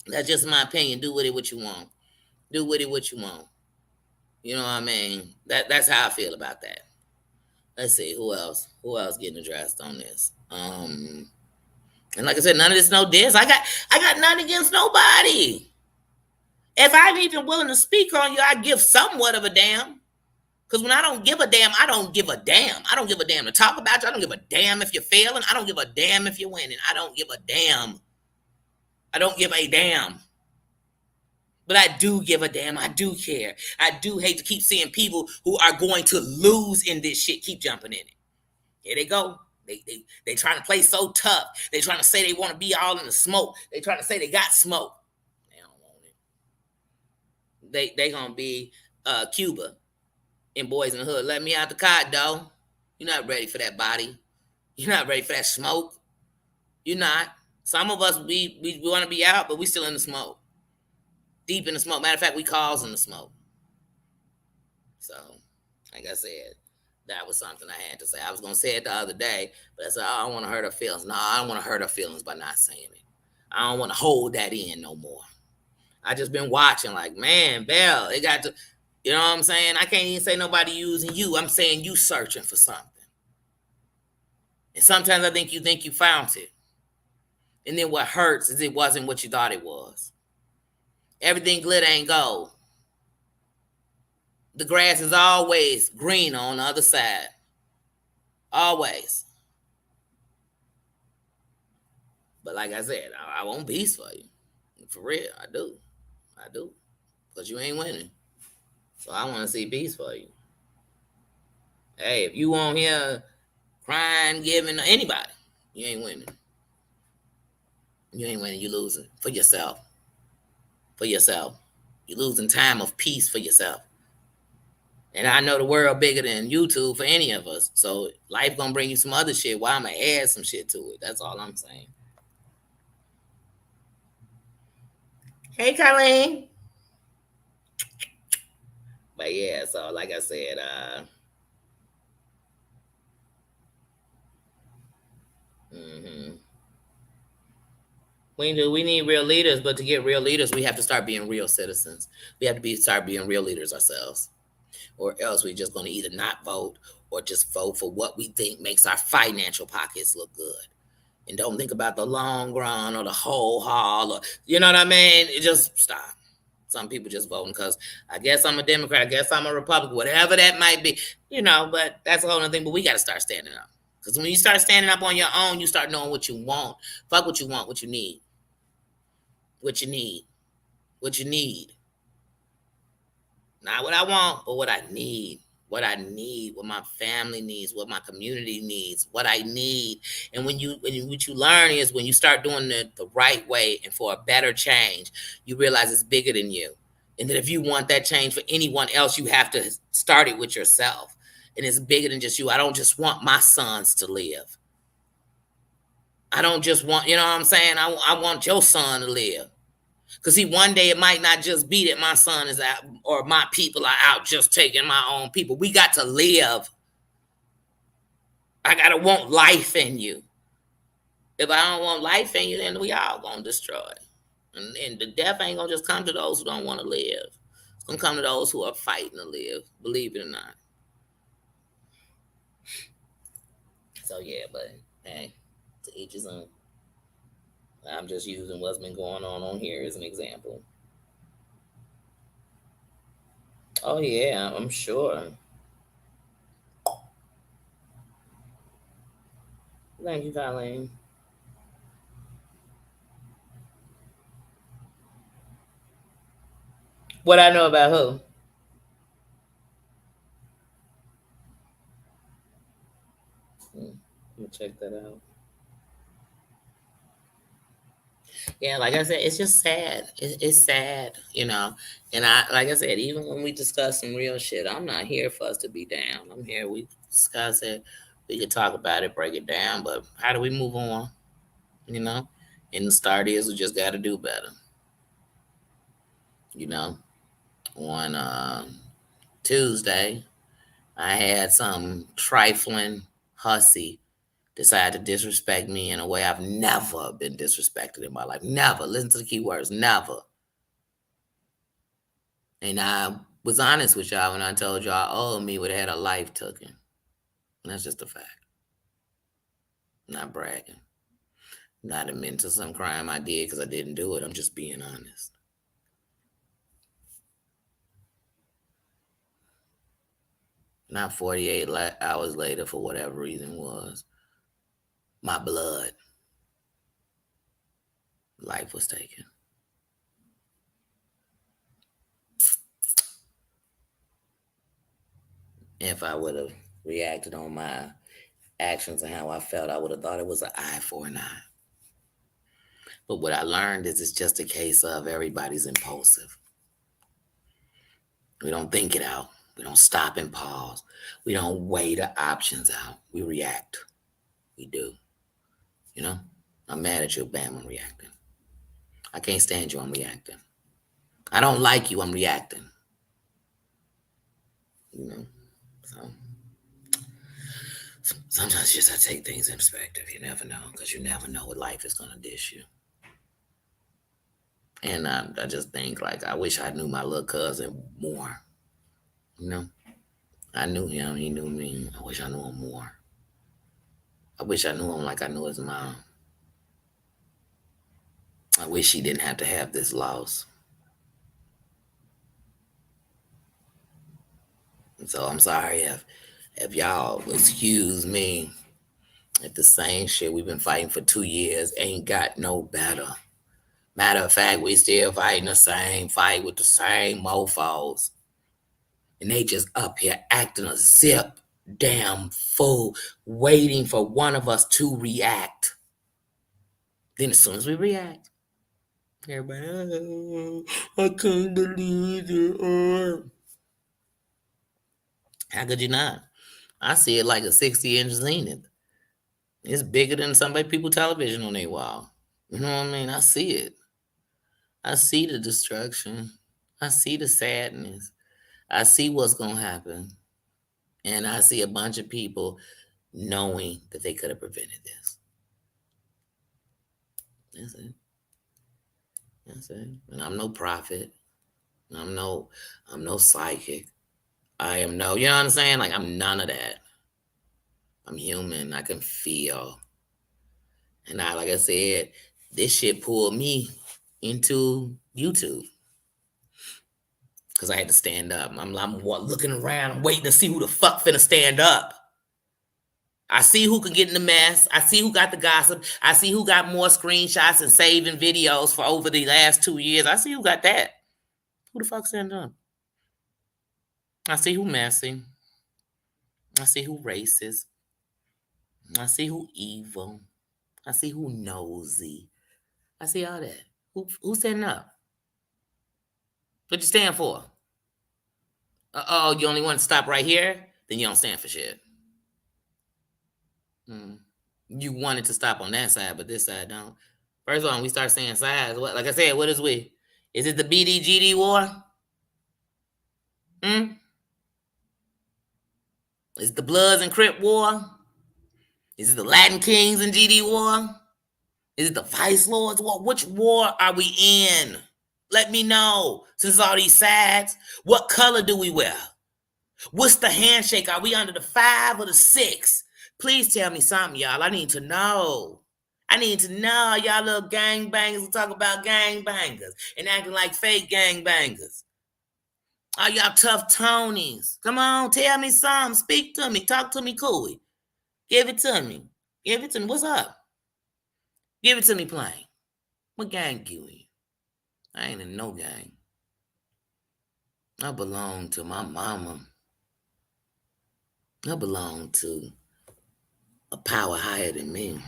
That's just my opinion. Do with it what you want. Do with it what you want. You know what I mean? That's how I feel about that. Let's see, who else? Who else getting addressed on this? And like I said, none of this no diss. I got nothing against nobody. If I'm even willing to speak on you, I give somewhat of a damn. Because when I don't give a damn, I don't give a damn. I don't give a damn to talk about you. I don't give a damn if you're failing. I don't give a damn if you're winning. I don't give a damn. I don't give a damn. But I do give a damn. I do care. I do hate to keep seeing people who are going to lose in this shit keep jumping in it. Here they go. They trying to play so tough. They trying to say they want to be all in the smoke. They trying to say they got smoke. They don't want it. They gonna be Cuba in Boys in the Hood. Let me out the cot, though. You're not ready for that body. You're not ready for that smoke. You're not. Some of us we want to be out, but we still in the smoke. Deep in the smoke. Matter of fact, we causing the smoke. So, like I said, that was something I had to say. I was gonna say it the other day, but I said I don't want to hurt her feelings. No, I don't want to hurt her feelings by not saying it. I don't want to hold that in no more. I just been watching, like, man, Bell, it got to, you know what I'm saying? I can't even say nobody using you. I'm saying you searching for something. And sometimes I think you found it. And then what hurts is it wasn't what you thought it was. Everything glitter ain't gold. The grass is always greener on the other side. Always. But like I said, I want peace for you. For real, I do. I do. Because you ain't winning. So I want to see peace for you. Hey, if you on here crying, giving anybody, you ain't winning. You ain't winning, you losing for yourself. For yourself. You're losing time of peace for yourself. And I know the world bigger than YouTube for any of us. So life gonna bring you some other shit. Why I'm gonna add some shit to it. That's all I'm saying. Hey, Colleen. But yeah, so like I said, mm-hmm. We need real leaders, but to get real leaders, we have to start being real citizens. We have to start being real leaders ourselves, or else we're just going to either not vote or just vote for what we think makes our financial pockets look good, and don't think about the long run or the whole haul, or you know what I mean. It just stop. Some people just voting because I guess I'm a Democrat, I guess I'm a Republican, whatever that might be, you know. But that's a whole other thing. But we got to start standing up, because when you start standing up on your own, you start knowing what you want. Fuck what you want, what you need. What you need. What you need. Not what I want, but what I need. What I need, what my family needs, what my community needs, what I need. And what you learn is when you start doing it the right way and for a better change, you realize it's bigger than you. And that if you want that change for anyone else, you have to start it with yourself. And it's bigger than just you. I don't just want my sons to live. I don't just want, you know what I'm saying? I want your son to live. Because see, one day it might not just be that my son is out or my people are out just taking my own people. We got to live. I got to want life in you. If I don't want life in you, then we all going to destroy. And the death ain't going to just come to those who don't want to live. It's going to come to those who are fighting to live, believe it or not. So, yeah, but hey, to each his own. I'm just using what's been going on here as an example. Oh, yeah, I'm sure. Thank you, Colleen. What I know about who? Let me check that out. Yeah, like I said, it's just sad. It's sad, you know. And like I said, even when we discuss some real shit, I'm not here for us to be down. I'm here. We discuss it. We could talk about it, break it down. But how do we move on? You know. And the start is we just got to do better. You know. On Tuesday, I had some trifling hussy decide to disrespect me in a way I've never been disrespected in my life. Never. Listen to the key words. Never. And I was honest with y'all when I told y'all all me would have had a life taken. And that's just a fact. Not bragging. Not admitting to some crime I did because I didn't do it. I'm just being honest. Not 48 hours later, for whatever reason was, my blood, life was taken. If I would have reacted on my actions and how I felt, I would have thought it was an eye for an eye. But what I learned is it's just a case of everybody's impulsive. We don't think it out. We don't stop and pause. We don't weigh the options out. We react. We do. You know? I'm mad at you, bam, I'm reacting. I can't stand you, I'm reacting. I don't like you, I'm reacting. You know? So sometimes you just have to take things in perspective. You never know, because you never know what life is going to dish you. And I just think, like, I wish I knew my little cousin more. You know? I knew him, he knew me. I wish I knew him more. I wish I knew him like I knew his mom. I wish he didn't have to have this loss. And so I'm sorry if y'all excuse me if the same shit we've been fighting for 2 years ain't got no better. Matter of fact, we still fighting the same fight with the same mofos. And they just up here acting a zip damn fool, waiting for one of us to react. Then as soon as we react, everybody, oh, I can't believe it. How could you not? I see it like a 60-inch Zenith. It's bigger than some people television on their wall. You know what I mean? I see it. I see the destruction. I see the sadness. I see what's going to happen. And I see a bunch of people knowing that they could have prevented this. That's it. That's it. And I'm no prophet. I'm no psychic. I am no, you know what I'm saying? Like, I'm none of that. I'm human. I can feel. And like I said, this shit pulled me into YouTube because I had to stand up. I'm looking around, I'm waiting to see who the fuck finna stand up. I see who can get in the mess. I see who got the gossip. I see who got more screenshots and saving videos for over the last 2 years. I see who got that. Who the fuck stand up? I see who messy. I see who racist. I see who evil. I see who nosy. I see all that. Who's standing up? What you stand for? Oh, you only want to stop right here? Then you don't stand for shit. You wanted to stop on that side, but this side don't. First of all, we start saying sides. What, like I said, what is we? Is it the BDGD war? Is it the Bloods and Crip war? Is it the Latin Kings and GD war? Is it the Vice Lords war? Which war are we in? Let me know. Since all these sides, what color do we wear? What's the handshake? Are we under the 5 or the 6? Please tell me something, y'all. I need to know. I need to know. Y'all little gangbangers will talk about gangbangers and acting like fake gangbangers. All y'all tough Tonys. Come on, tell me something. Speak to me. Talk to me cool. Give it to me. Give it to me. What's up? Give it to me plain. What gang you in? I ain't in no gang. I belong to my mama. I belong to a power higher than me.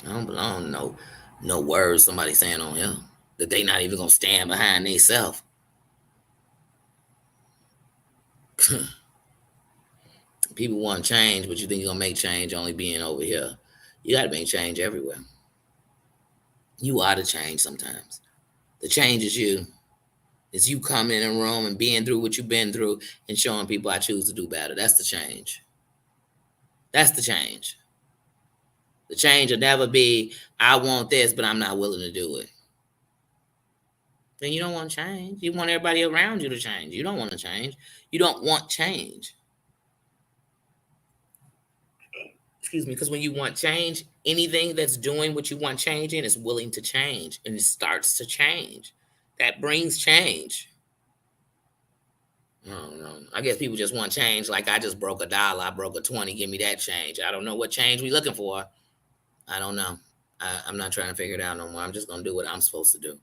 I don't belong to no words somebody saying on here that they not even gonna stand behind themselves. People want change, but you think you're gonna make change only being over here. You gotta make change everywhere. You are the change sometimes. The change is you. It's you coming in a room and being through what you've been through and showing people I choose to do better. That's the change. That's the change. The change will never be, I want this, but I'm not willing to do it. Then you don't want change. You want everybody around you to change. You don't want to change. You don't want change. Excuse me, because when you want change, anything that's doing what you want change in is willing to change and it starts to change. That brings change. I don't know. I guess people just want change. Like, I just broke $1. I broke a 20. Give me that change. I don't know what change we looking for. I don't know. I'm not trying to figure it out no more. I'm just going to do what I'm supposed to do.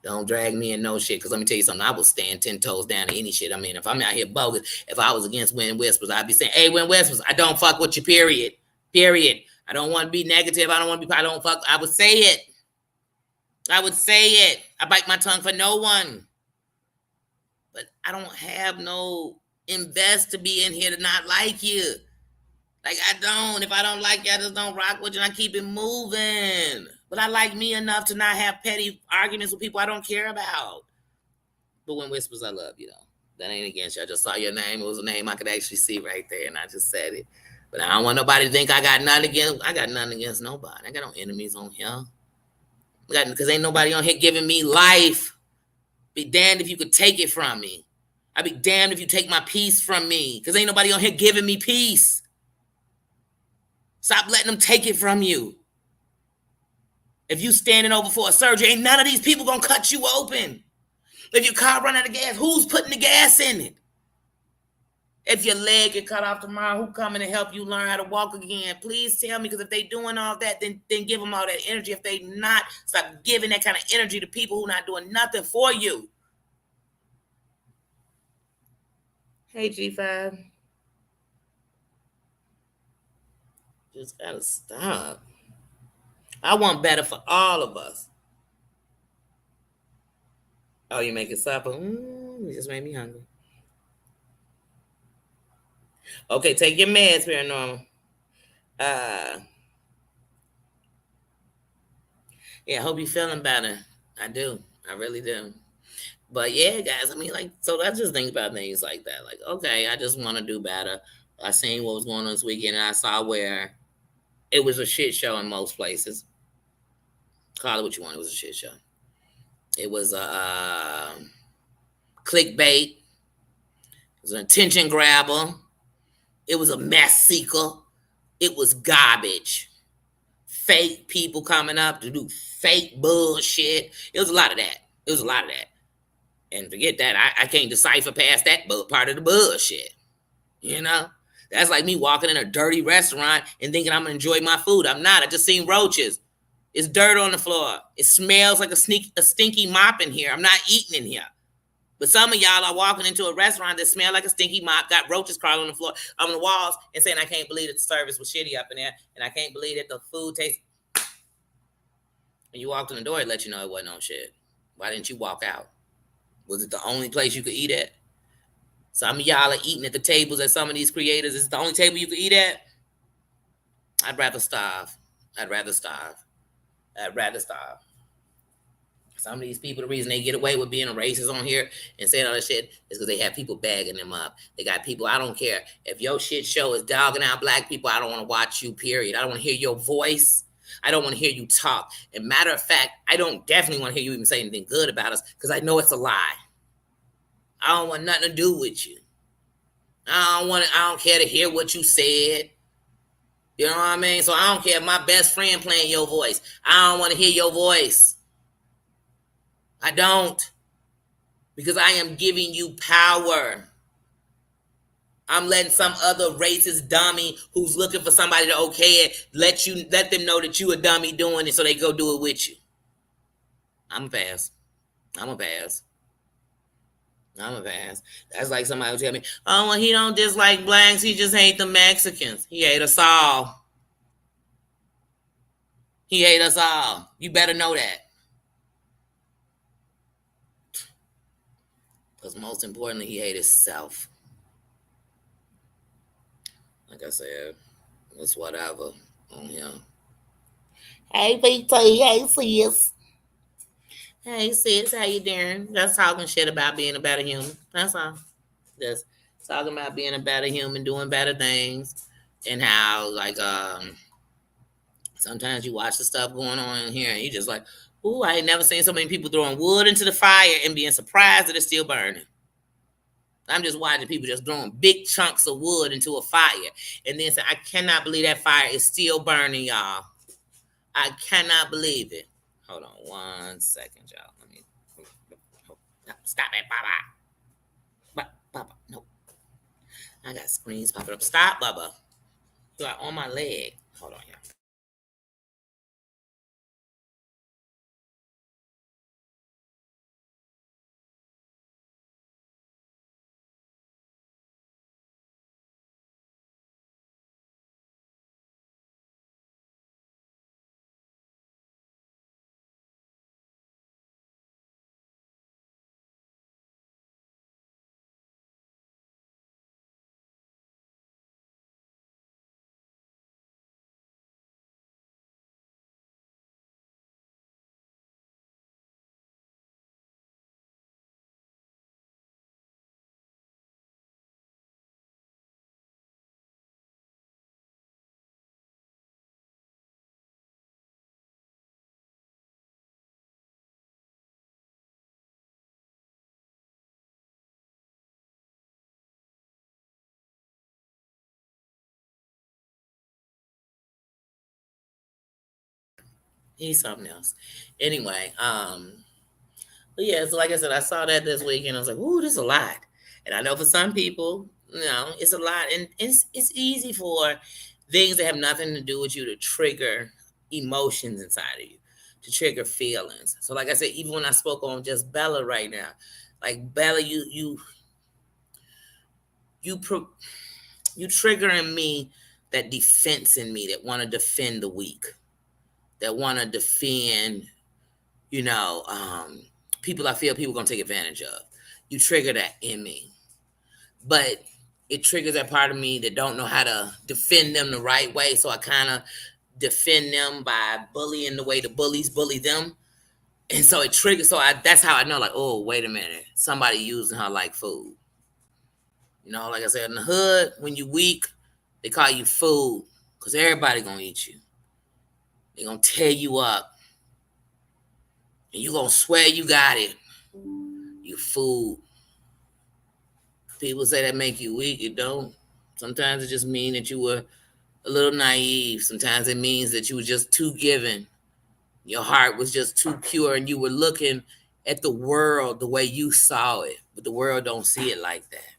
Don't drag me in no shit. Cause let me tell you something. I will stand 10 toes down to any shit. I mean, if I'm out here bogus, if I was against Win Whispers, I'd be saying, hey, Win Whispers, I don't fuck with you, period. Period. I don't want to be negative. I don't want to be, I don't fuck. I would say it. I would say it. I bite my tongue for no one. But I don't have no invest to be in here to not like you. Like, I don't. If I don't like you, I just don't rock with you and I keep it moving. But I like me enough to not have petty arguments with people I don't care about. But Win Whispers, I love you, though. That ain't against you. I just saw your name. It was a name I could actually see right there, and I just said it. But I don't want nobody to think I got nothing against nobody. I got no enemies on here. Because ain't nobody on here giving me life. Be damned if you could take it from me. I'd be damned if you take my peace from me. Because ain't nobody on here giving me peace. Stop letting them take it from you. If you standing over for a surgery, ain't none of these people gonna cut you open. If your car run out of gas, who's putting the gas in it? If your leg get cut off tomorrow, who coming to help you learn how to walk again? Please tell me, because if they doing all that, then give them all that energy. If they not, stop giving that kind of energy to people who not doing nothing for you. Hey, G5. Just gotta stop. I want better for all of us. Oh, you making supper? You just made me hungry. Okay, take your meds, Paranormal. Yeah, I hope you're feeling better. I do. I really do. But yeah, guys, I mean, like, so I just think about things like that. Like, okay, I just want to do better. I seen what was going on this weekend, and I saw where it was a shit show in most places. Call it what you want. It was a shit show. It was a clickbait. It was an attention grabber. It was a mess seeker. It was garbage. Fake people coming up to do fake bullshit. It was a lot of that. It was a lot of that. And forget that. I can't decipher past that part of the bullshit. You know? That's like me walking in a dirty restaurant and thinking I'm going to enjoy my food. I'm not. I just seen roaches. It's dirt on the floor. It smells like a stinky mop in here. I'm not eating in here. But some of y'all are walking into a restaurant that smell like a stinky mop, got roaches crawling on the floor, on the walls, and saying, I can't believe that the service was shitty up in there, and I can't believe that the food tastes. When you walked in the door, it let you know it wasn't on shit. Why didn't you walk out? Was it the only place you could eat at? Some of y'all are eating at the tables at some of these creators. Is it the only table you could eat at? I'd rather starve. I'd rather starve. I'd rather starve. Some of these people, the reason they get away with being a racist on here and saying all that shit is because they have people bagging them up. They got people, I don't care. If your shit show is dogging out black people, I don't want to watch you, period. I don't want to hear your voice. I don't want to hear you talk. And matter of fact, I don't definitely want to hear you even say anything good about us because I know it's a lie. I don't want nothing to do with you. I don't care to hear what you said. You know what I mean? So I don't care if my best friend playing your voice. I don't want to hear your voice. I don't. Because I am giving you power. I'm letting some other racist dummy who's looking for somebody to okay it, let them know that you a dummy doing it so they go do it with you. I'm a pass. I'm a pass. I'm a pass. That's like somebody will tell me, oh, well, he don't dislike blacks, he just hate the Mexicans. He hate us all. He hate us all. You better know that. Because most importantly, he hate himself. Like I said, it's whatever on him. Hey, BT. Hey, sis. Hey, sis. How you doing? Just talking shit about being a better human. That's all. Just talking about being a better human, doing better things, and how, like, sometimes you watch the stuff going on in here and you just like, ooh, I ain't never seen so many people throwing wood into the fire and being surprised that it's still burning. I'm just watching people just throwing big chunks of wood into a fire and then say, I cannot believe that fire is still burning, y'all. I cannot believe it. Hold on 1 second, y'all. Let me stop it, Baba. Baba, no. I got screens popping up. Stop, Baba. You are on my leg. Hold on here. He's something else. Anyway, but yeah, so like I said, I saw that this week and I was like, ooh, this is a lot. And I know for some people, it's a lot. And it's easy for things that have nothing to do with you to trigger emotions inside of you, to trigger feelings. So like I said, even when I spoke on just Bella right now, like Bella, you you trigger in me that defense in me that want to defend the weak, that want to defend, you know, people I feel people gonna take advantage of. You trigger that in me, but it triggers that part of me that don't know how to defend them the right way. So I kind of defend them by bullying the way the bullies bully them, and so it triggers. That's how I know, like, oh, wait a minute, somebody using her like food. You know, like I said, in the hood, when you weak, they call you food because everybody gonna eat you. They gonna tear you up, and you gonna swear you got it. You food. People say that make you weak. It don't. Sometimes it just means that you were a little naive. Sometimes it means that you were just too giving. Your heart was just too pure, and you were looking at the world the way you saw it, but the world don't see it like that.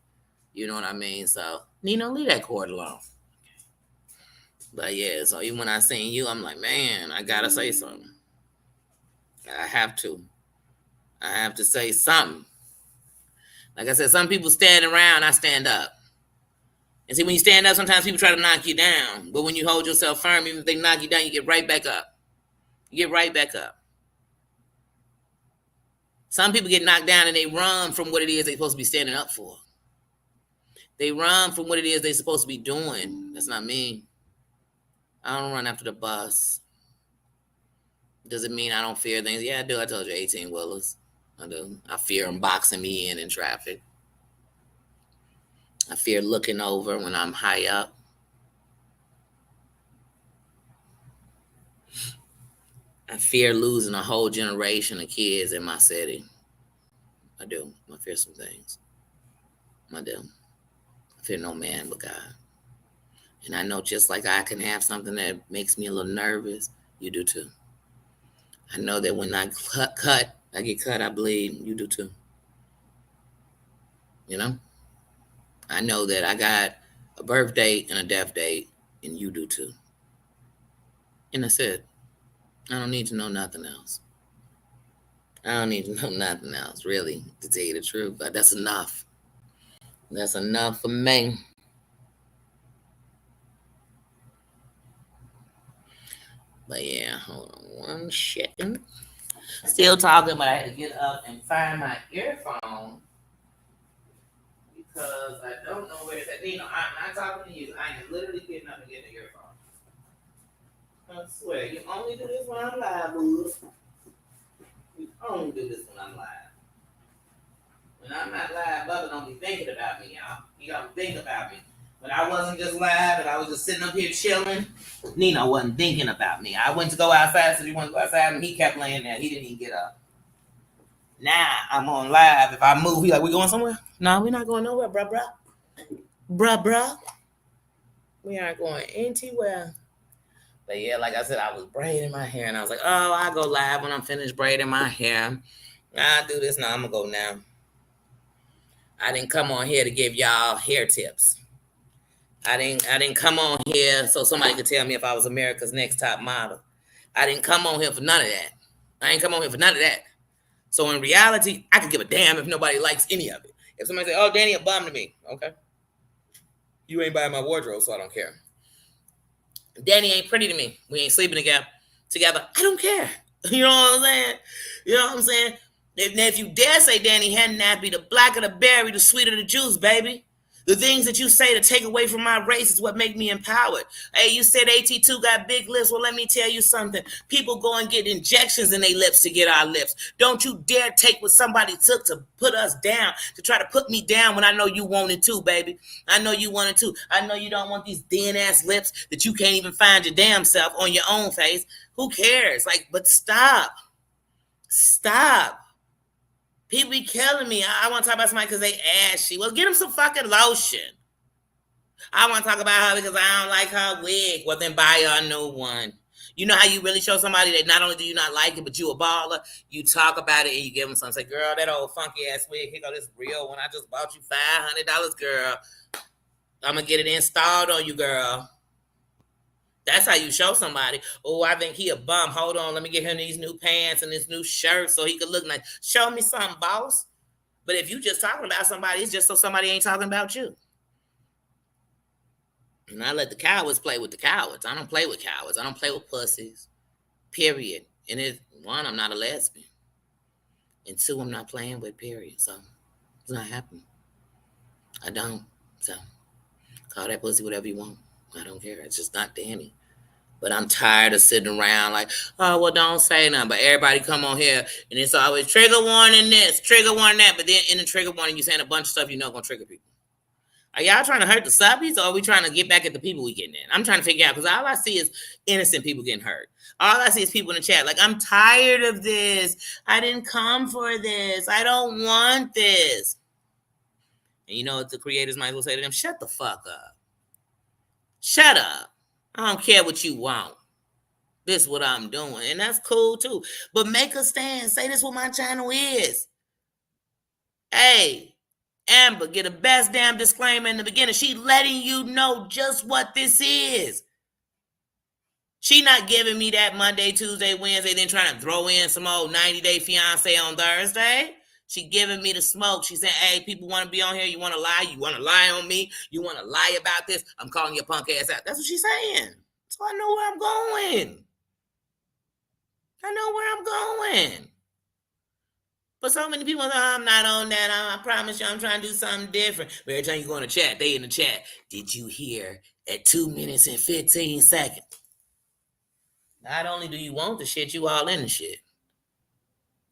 You know what I mean? So, Nino, leave that cord alone. But yeah, so even when I seen you, I'm like, man, I gotta say something. I have to. I have to say something. Like I said, some people stand around, I stand up. And see, when you stand up, sometimes people try to knock you down. But when you hold yourself firm, even if they knock you down, you get right back up. You get right back up. Some people get knocked down and they run from what it is they're supposed to be standing up for. They run from what it is they're supposed to be doing. That's not me. I don't run after the bus. Does it mean I don't fear things? Yeah, I do. I told you 18 wheelers. I do. I fear them boxing me in traffic. I fear looking over when I'm high up. I fear losing a whole generation of kids in my city. I do. I fear some things. I do. I fear no man but God. And I know just like I can have something that makes me a little nervous, you do too. I know that when I get cut, I bleed. You do too. You know? I know that I got a birth date and a death date, and you do too. And that's it. I don't need to know nothing else. I don't need to know nothing else, really, to tell you the truth. But that's enough. That's enough for me. But yeah, hold on 1 second. Still talking, but I had to get up and find my earphone because I don't know where it's at. You know, I'm not talking to you. I am literally getting up and getting the earphone. I swear, you only do this when I'm live, boo. You only do this when I'm live. When I'm not live, Bubba don't be thinking about me, y'all. He don't think about me. When I wasn't just live and I was just sitting up here chilling, Nino wasn't thinking about me. I went to go outside, so he wanted to go outside, and he kept laying there. He didn't even get up. Now I'm on live. If I move, he like, we going somewhere? No, we're not going nowhere, bruh. Bruh. We aren't going anywhere. But yeah, like I said, I was braiding my hair, and I was like, oh, I'll go live when I'm finished braiding my hair. I'll do this now. I'm going to go now. I didn't come on here to give y'all hair tips. I didn't come on here so somebody could tell me if I was America's Next Top Model. I didn't come on here for none of that. I ain't come on here for none of that. So in reality, I could give a damn if nobody likes any of it. If somebody say, oh, Danny, a bum to me. Okay. You ain't buying my wardrobe, so I don't care. Danny ain't pretty to me. We ain't sleeping together. I don't care. You know what I'm saying? You know what I'm saying? If you dare say Danny Hennappy, the blacker the berry, the sweeter the juice, baby. The things that you say to take away from my race is what make me empowered. Hey, you said AT2 got big lips. Well, let me tell you something. People go and get injections in their lips to get our lips. Don't you dare take what somebody took to put us down, to try to put me down when I know you wanted to, baby. I know you wanted to. I know you don't want these thin-ass lips that you can't even find your damn self on your own face. Who cares? But stop. Stop. People be killing me. I want to talk about somebody because they ashy. Well, get them some fucking lotion. I want to talk about her because I don't like her wig. Well, then buy her a new one. You know how you really show somebody that not only do you not like it, but you a baller? You talk about it and you give them something. Say, girl, that old funky ass wig, here go this real one. I just bought you $500, girl. I'm going to get it installed on you, girl. That's how you show somebody. Oh, I think he a bum. Hold on, let me get him these new pants and this new shirt so he could look nice. Show me something, boss. But if you just talking about somebody, it's just so somebody ain't talking about you. And I let the cowards play with the cowards. I don't play with cowards. I don't play with pussies. Period. And it's one, I'm not a lesbian. And two, I'm not playing with, period. So it's not happening. I don't. So call that pussy whatever you want. I don't care. It's just not Danny. But I'm tired of sitting around like, oh, well, don't say nothing. But everybody come on here, and it's always trigger warning this, trigger warning that. But then in the trigger warning, you saying a bunch of stuff you know going to trigger people. Are y'all trying to hurt the subbies, or are we trying to get back at the people we getting in? I'm trying to figure out, because all I see is innocent people getting hurt. All I see is people in the chat like, I'm tired of this. I didn't come for this. I don't want this. And you know what the creators might as well say to them? Shut the fuck up. Shut up. I don't care what you want. This is what I'm doing. And that's cool too. But make a stand. Say this what my channel is. Hey, Amber, get a best damn disclaimer in the beginning. She letting you know just what this is. She not giving me that Monday, Tuesday, Wednesday, then trying to throw in some old 90-day fiance on Thursday. She giving me the smoke. She said, hey, people want to be on here. You want to lie? You want to lie on me? You want to lie about this? I'm calling your punk ass out. That's what she's saying. So I know where I'm going. I know where I'm going. But so many people say, oh, I'm not on that. I promise you I'm trying to do something different. But every time you go in the chat, they in the chat. Did you hear at 2 minutes and 15 seconds? Not only do you want the shit, you all in the shit.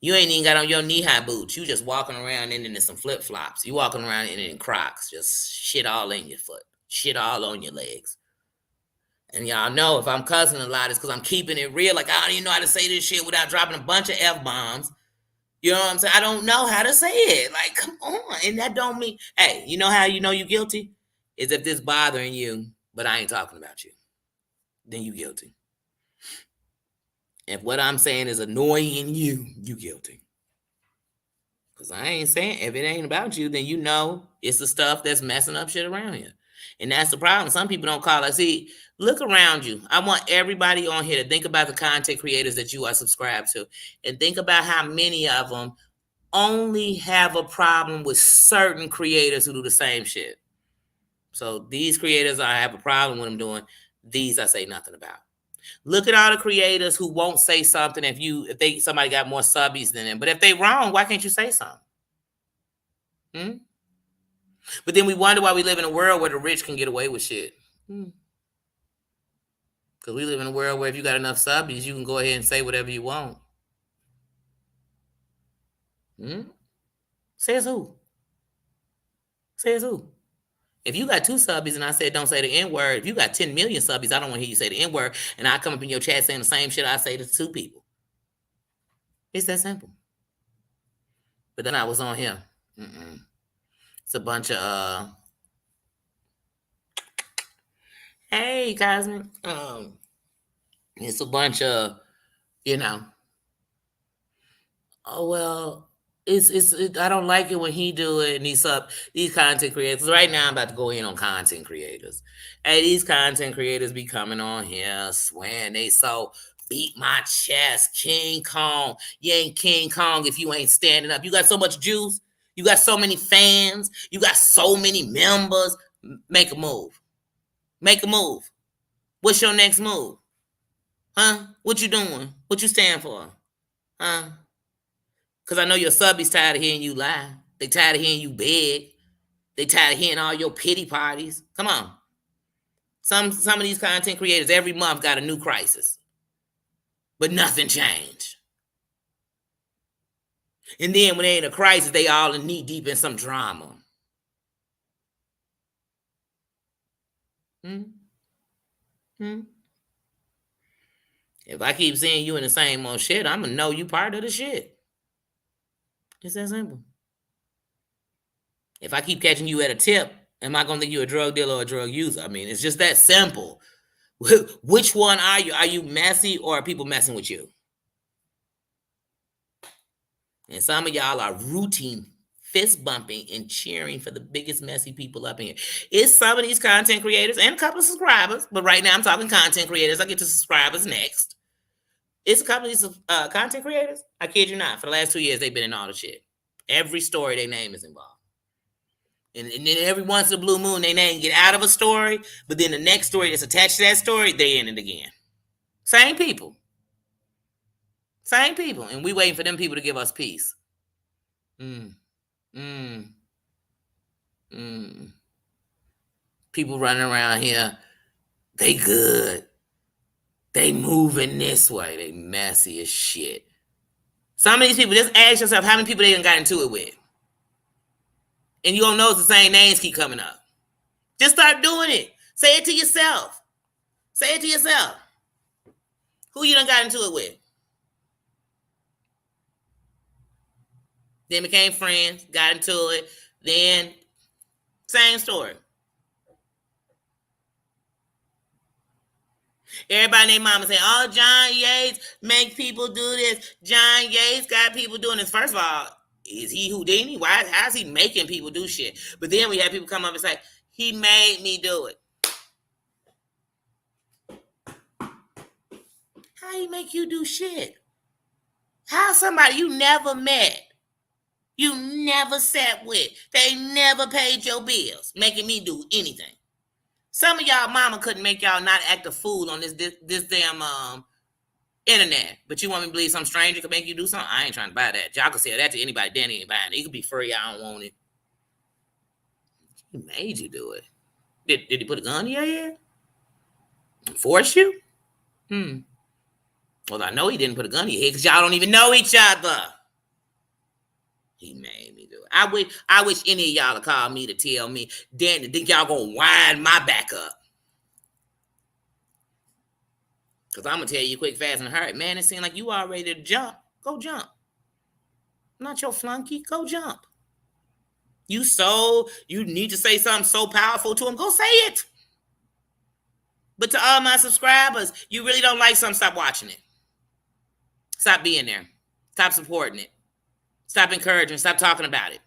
You ain't even got on your knee-high boots. You just walking around in some flip-flops. You walking around in Crocs. Just shit all in your foot. Shit all on your legs. And y'all know if I'm cussing a lot, it's because I'm keeping it real. Like, I don't even know how to say this shit without dropping a bunch of F-bombs. You know what I'm saying? I don't know how to say it. Like, come on. And that don't mean, hey, you know how you know you're guilty? Is if this bothering you, but I ain't talking about you. Then you guilty. If what I'm saying is annoying you, you guilty. Because I ain't saying, if it ain't about you, then you know it's the stuff that's messing up shit around here. And that's the problem. Some people don't call it. See, look around you. I want everybody on here to think about the content creators that you are subscribed to. And think about how many of them only have a problem with certain creators who do the same shit. So these creators, I have a problem with them doing. These I say nothing about. Look at all the creators who won't say something if somebody got more subbies than them. But if they wrong, why can't you say something? But then we wonder why we live in a world where the rich can get away with shit. Because we live in a world where if you got enough subbies, you can go ahead and say whatever you want. Says who? Says who? If you got 2 subbies and I said don't say the N-word, if you got 10 million subbies, I don't want to hear you say the N-word, and I come up in your chat saying the same shit I say to 2 people. It's that simple. But then I was on him. It's a bunch of hey, Cosmic. It's a bunch of, oh well, I don't like it when he do it, and these content creators. Right now I'm about to go in on content creators. Hey, these content creators be coming on here swearing they so beat my chest, King Kong. You ain't King Kong if you ain't standing up. You got so much juice. You got so many fans. You got so many members. Make a move. Make a move. What's your next move? Huh? What you doing? What you stand for? Huh? Because I know your subbies tired of hearing you lie. They tired of hearing you beg. They tired of hearing all your pity parties. Come on. Some of these content creators every month got a new crisis. But nothing changed. And then when they in a crisis, they all knee deep in some drama. If I keep seeing you in the same old shit, I'm going to know you part of the shit. It's that simple. If I keep catching you at a tip, am I going to think you're a drug dealer or a drug user? I mean, it's just that simple. Which one are you? Are you messy or are people messing with you? And some of y'all are routine fist bumping and cheering for the biggest messy people up in here. It's some of these content creators and a couple of subscribers, but right now I'm talking content creators. I'll get to subscribers next. It's a couple of these content creators. I kid you not. For the last 2 years, they've been in all the shit. Every story, their name is involved. And then every once in a blue moon, their name get out of a story, but then the next story that's attached to that story, they in it again. Same people. Same people. And we waiting for them people to give us peace. Mm. People running around here, they good. They moving this way. They messy as shit. Some of these people, just ask yourself how many people they done got into it with. And you don't know it's the same names keep coming up. Just start doing it. Say it to yourself. Say it to yourself. Who you done got into it with? Then became friends, got into it. Then, same story. Everybody named mama say, oh, John Yates make people do this. John Yates got people doing this. First of all, is he Houdini? How's he making people do shit? But then we have people come up and say, he made me do it. How he make you do shit? How somebody you never met, you never sat with, they never paid your bills, making me do anything? Some of y'all mama couldn't make y'all not act a fool on this damn internet, but you want me to believe some stranger could make you do something? I ain't trying to buy that. Y'all can sell that to anybody. Danny ain't buying it. It could be free. I don't want it. He made you do it. Did he put a gun in your head? Force you? Well, I know he didn't put a gun in your head because y'all don't even know each other. He made me do it. I wish any of y'all would call me to tell me, Danny, think y'all gonna wind my back up? Because I'm going to tell you quick, fast, and hurry. Man, it seems like you all ready to jump. Go jump. I'm not your flunky. Go jump. You need to say something so powerful to him. Go say it. But to all my subscribers, you really don't like something, stop watching it. Stop being there. Stop supporting it. Stop encouraging. Stop talking about it.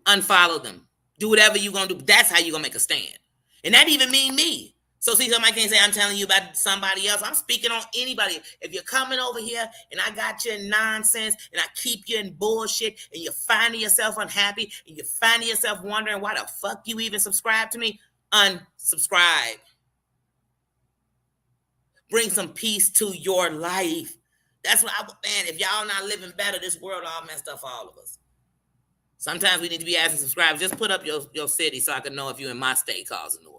Unfollow them. Do whatever you're going to do. That's how you're going to make a stand. And that even mean me. So see, somebody can't say I'm telling you about somebody else. I'm speaking on anybody. If you're coming over here and I got you in nonsense and I keep you in bullshit and you're finding yourself unhappy and you're finding yourself wondering why the fuck you even subscribe to me, unsubscribe. Bring some peace to your life. That's what man, if y'all not living better, this world all messed up for all of us. Sometimes we need to be asking subscribers, just put up your city so I can know if you're in my state causing noise.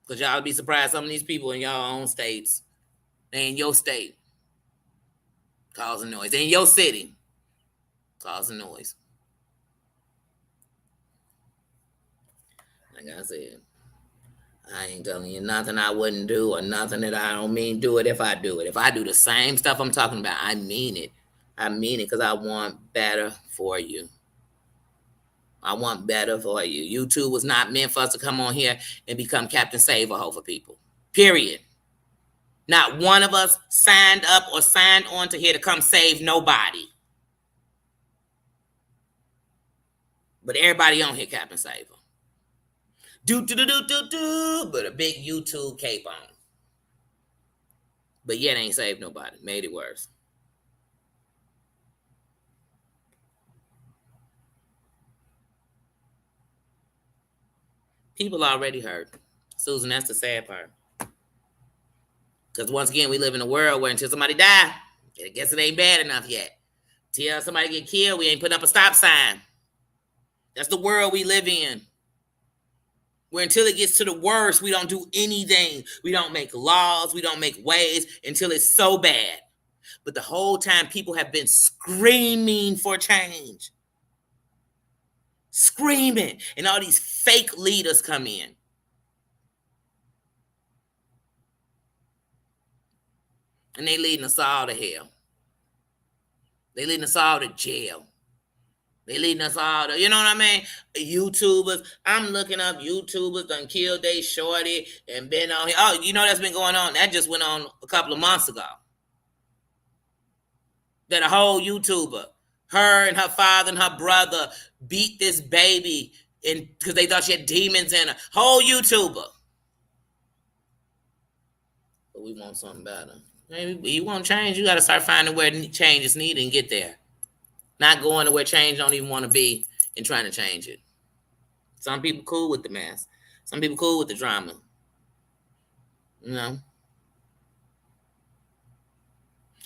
Because y'all be surprised some of these people in y'all own states, they in your state, causing noise. They in your city, causing noise. Like I said, I ain't telling you nothing I wouldn't do or nothing that I don't mean do it if I do it. If I do the same stuff I'm talking about, I mean it. I mean it because I want better for you. I want better for you. YouTube was not meant for us to come on here and become Captain Save-A-Ho for people. Period. Not one of us signed up or signed on to here to come save nobody. But everybody on here Captain Save-A. But a big YouTube cape on. But yet ain't saved nobody. Made it worse. People already hurt. Susan, that's the sad part. Because once again, we live in a world where until somebody die, I guess it ain't bad enough yet. Till somebody get killed, we ain't putting up a stop sign. That's the world we live in. Where until it gets to the worst, we don't do anything. We don't make laws. We don't make ways until it's so bad. But the whole time, people have been screaming for change. Screaming. And all these fake leaders come in. And they leading us all to hell. They leading us all to jail. They leading us all to, you know what I mean? YouTubers. I'm looking up YouTubers done killed they shorty and been on here. Oh, you know that's been going on. That just went on a couple of months ago. That a whole YouTuber, her and her father and her brother beat this baby because they thought she had demons in her. Whole YouTuber. But we want something better. Maybe you want change, you got to start finding where change is needed and get there. Not going to where change don't even want to be and trying to change it. Some people cool with the mess. Some people cool with the drama. You know?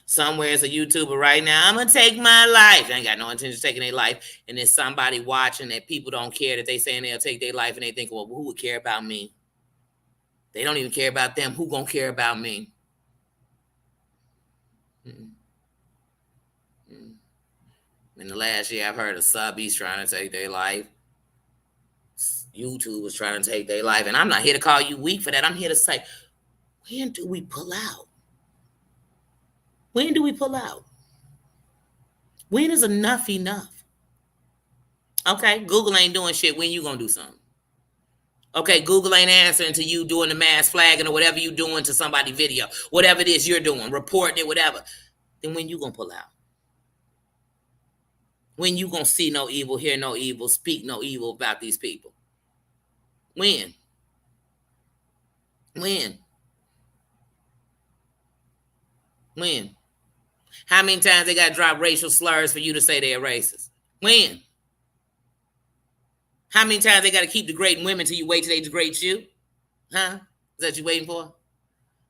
Somewhere it's a YouTuber right now, I'm going to take my life. They ain't got no intention of taking their life. And there's somebody watching that people don't care that they saying they'll take their life and they think, well, who would care about me? They don't even care about them. Who going to care about me? In the last year, I've heard of subbies trying to take their life. YouTube was trying to take their life. And I'm not here to call you weak for that. I'm here to say, when do we pull out? When do we pull out? When is enough enough? Okay, Google ain't doing shit. When you gonna do something? Okay, Google ain't answering to you doing the mass flagging or whatever you doing to somebody's video. Whatever it is you're doing, reporting it, whatever. Then when you gonna pull out? When you gonna see no evil, hear no evil, speak no evil about these people? When? When? When? How many times they got to drop racial slurs for you to say they're racist? When? How many times they got to keep degrading women till you wait till they degrade you? Huh? Is that you waiting for?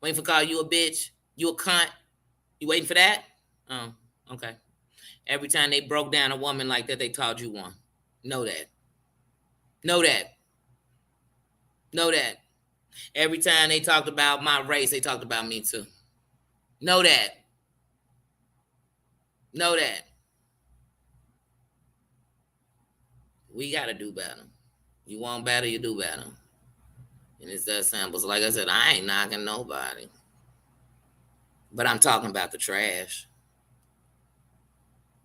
Waiting for call you a bitch? You a cunt? You waiting for that? Oh, okay. Every time they broke down a woman like that, they taught you one. Know that. Know that. Know that. Every time they talked about my race, they talked about me too. Know that. Know that. We got to do better. You want better, you do better. And it's that simple. So like I said, I ain't knocking nobody. But I'm talking about the trash.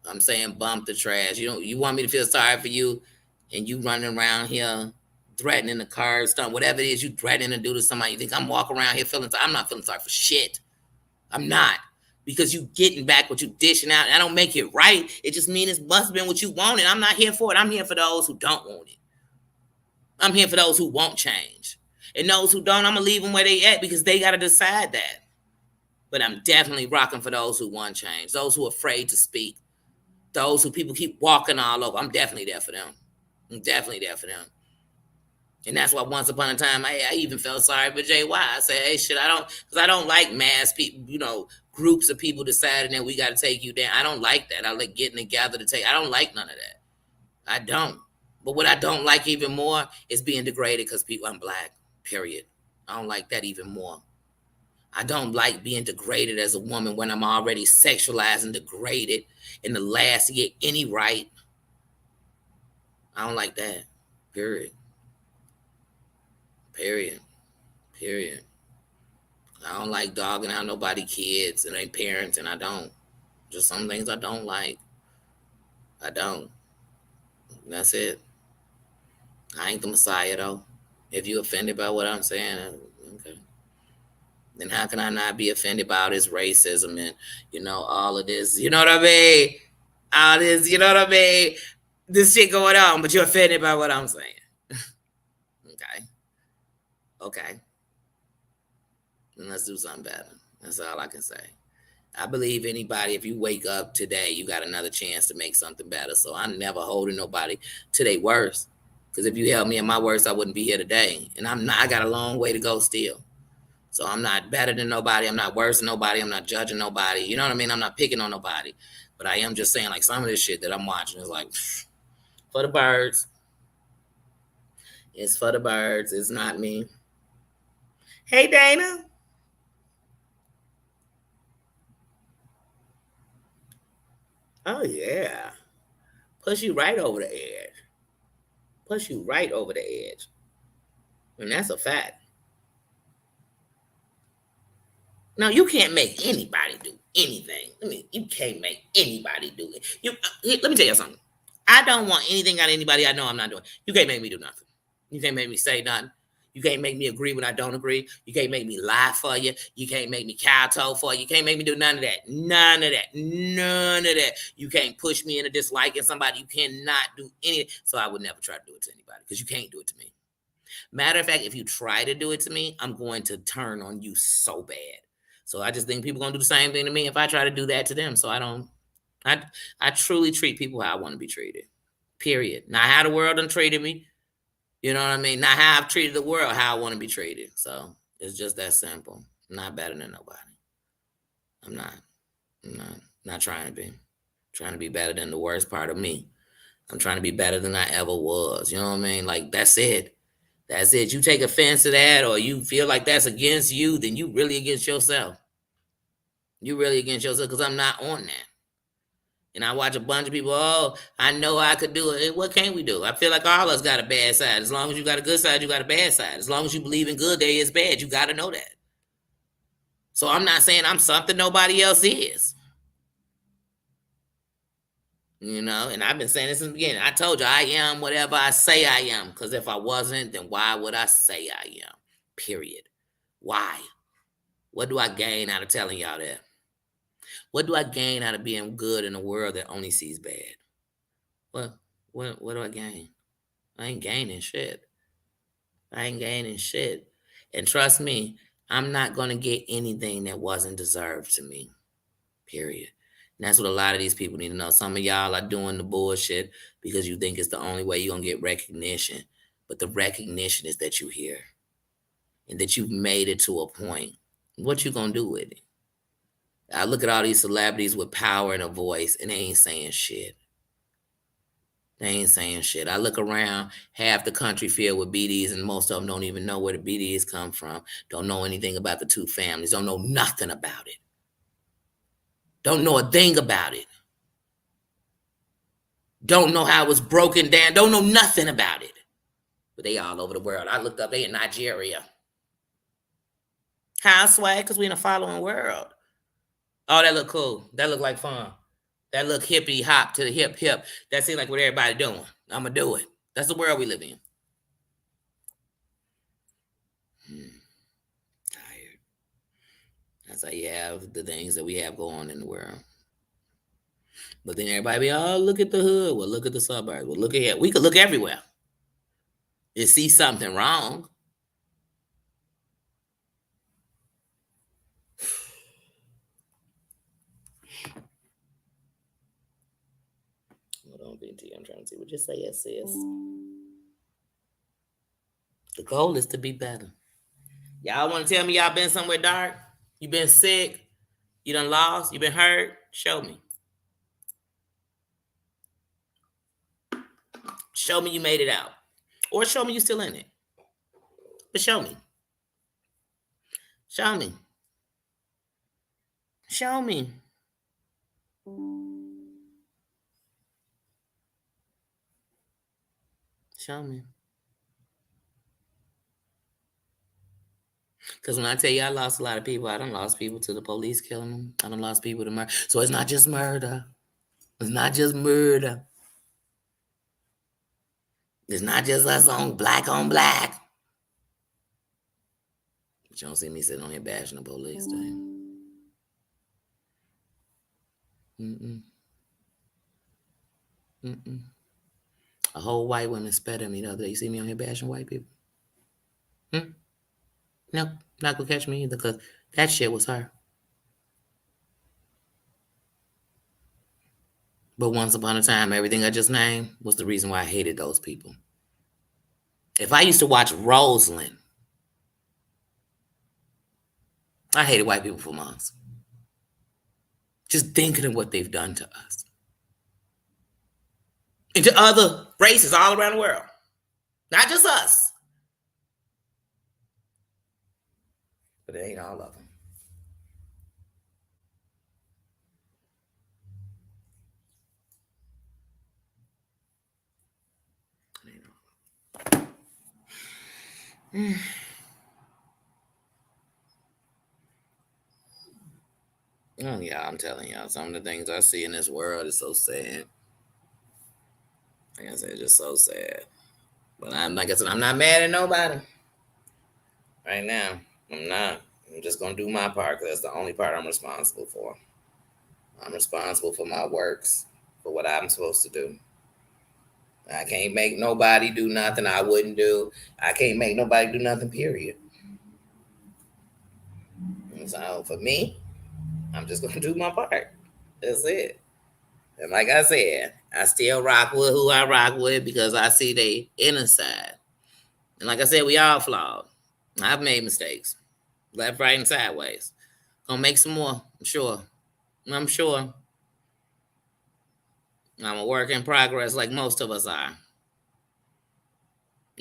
I'm saying bump the trash. You want me to feel sorry for you and you running around here threatening the car, stuff, whatever it is you threatening to do to somebody. You think I'm walking around here feeling sorry? I'm not feeling sorry for shit. I'm not. Because you getting back what you dishing out. I don't make it right. It just means it must have been what you wanted. I'm not here for it. I'm here for those who don't want it. I'm here for those who won't change. And those who don't, I'm going to leave them where they at because they got to decide that. But I'm definitely rocking for those who want change. Those who are afraid to speak. Those who people keep walking all over. I'm definitely there for them. I'm definitely there for them. And that's why once upon a time, I even felt sorry for JY. I said, hey, shit, because I don't like mass people, groups of people deciding that we got to take you down. I don't like that. I like getting together to take. I don't like none of that. I don't. But what I don't like even more is being degraded because I'm black, period. I don't like that even more. I don't like being degraded as a woman when I'm already sexualized and degraded in the last to get any right. I don't like that, period. Period. Period. I don't like dogging out nobody kids and their parents, and I don't. Just some things I don't like. I don't. That's it. I ain't the Messiah, though. If you offended by what I'm saying, okay. Then how can I not be offended by all this racism and, all of this? You know what I mean? All this, you know what I mean? This shit going on, but you're offended by what I'm saying. Okay. Okay. Then let's do something better. That's all I can say. I believe anybody, if you wake up today, you got another chance to make something better. So I'm never holding nobody to their worst. Because if you held me at my worst, I wouldn't be here today. And I got a long way to go still. So I'm not better than nobody. I'm not worse than nobody. I'm not judging nobody. You know what I mean? I'm not picking on nobody. But I am just saying, like, some of this shit that I'm watching is like, for the birds. It's for the birds. It's not me. Hey, Dana. Oh, yeah. Push you right over the edge. Push you right over the edge. And that's a fact. Now, you can't make anybody do anything. You can't make anybody do it. Let me tell you something. I don't want anything out of anybody I know I'm not doing. You can't make me do nothing. You can't make me say nothing. You can't make me agree when I don't agree. You can't make me lie for you. You can't make me kowtow for you. You can't make me do none of that. None of that. None of that. You can't push me into disliking somebody. You cannot do any. So I would never try to do it to anybody because you can't do it to me. Matter of fact, if you try to do it to me, I'm going to turn on you so bad. So I just think people gonna do the same thing to me if I try to do that to them. So I don't. I truly treat people how I want to be treated. Period. Not how the world done treated me. You know what I mean? Not how I've treated the world, how I want to be treated. So it's just that simple. I'm not better than nobody. I'm not. I'm not trying to be. I'm trying to be better than the worst part of me. I'm trying to be better than I ever was. You know what I mean? Like that's it. That's it. You take offense to that or you feel like that's against you, then you really against yourself. You really against yourself because I'm not on that. And I watch a bunch of people, oh, I know I could do it. What can we do? I feel like all of us got a bad side. As long as you got a good side, you got a bad side. As long as you believe in good, there is bad. You got to know that. So I'm not saying I'm something nobody else is. You know, and I've been saying this since the beginning. I told you I am whatever I say I am. Because if I wasn't, then why would I say I am? Period. Why? What do I gain out of telling y'all that? What do I gain out of being good in a world that only sees bad? What what do I gain? I ain't gaining shit. I ain't gaining shit. And trust me, I'm not gonna get anything that wasn't deserved to me. Period. And that's what a lot of these people need to know. Some of y'all are doing the bullshit because you think it's the only way you're gonna get recognition. But the recognition is that you're here and that you've made it to a point. What you gonna do with it? I look at all these celebrities with power and a voice, and they ain't saying shit. They ain't saying shit. I look around, half the country filled with BDs, and most of them don't even know where the BDs come from. Don't know anything about the two families. Don't know nothing about it. Don't know a thing about it. Don't know how it was broken down. Don't know nothing about it. But they all over the world. I looked up, they in Nigeria. How swag? Because we in a following world. Oh, that look cool. That look like fun. That look hippie hop to the hip hip. That seems like what everybody doing. I'm gonna do it. That's the world we live in. Tired. That's how you have the things that we have going on in the world. But then everybody be, oh, look at the hood. Well, look at the suburbs. Well, look at here. We could look everywhere and see something wrong. Hold on, BT. I'm trying to see what you say. Yes, sis. The goal is to be better. Y'all want to tell me y'all been somewhere dark? You been sick? You done lost? You been hurt? Show me. Show me you made it out. Or show me you still in it. But show me. Show me. Show me. Show me. Because when I tell you I lost a lot of people, I done lost people to the police killing them. I done lost people to murder. So it's not just murder. It's not just murder. It's not just us on black. But you don't see me sitting on here bashing the police thing. Mm-mm. Mm-mm. A whole white woman spat at me the other day. You see me on here bashing white people? No, not gonna catch me either because that shit was her. But once upon a time, everything I just named was the reason why I hated those people. If I used to watch Roseland, I hated white people for months. Just thinking of what they've done to us. And to other races all around the world. Not just us. But it ain't all of them. It ain't all of them. Oh, yeah, I'm telling y'all, some of the things I see in this world is so sad. Like I said, it's just so sad. But like I said, I'm not mad at nobody right now. I'm not. I'm just gonna do my part because that's the only part I'm responsible for. I'm responsible for my works, for what I'm supposed to do. I can't make nobody do nothing I wouldn't do. I can't make nobody do nothing, period. And so for me, I'm just gonna do my part. That's it. And like I said, I still rock with who I rock with because I see they inner side. And like I said, we all flawed. I've made mistakes, left, right, and sideways. Gonna make some more, I'm sure. I'm sure. I'm a work in progress like most of us are.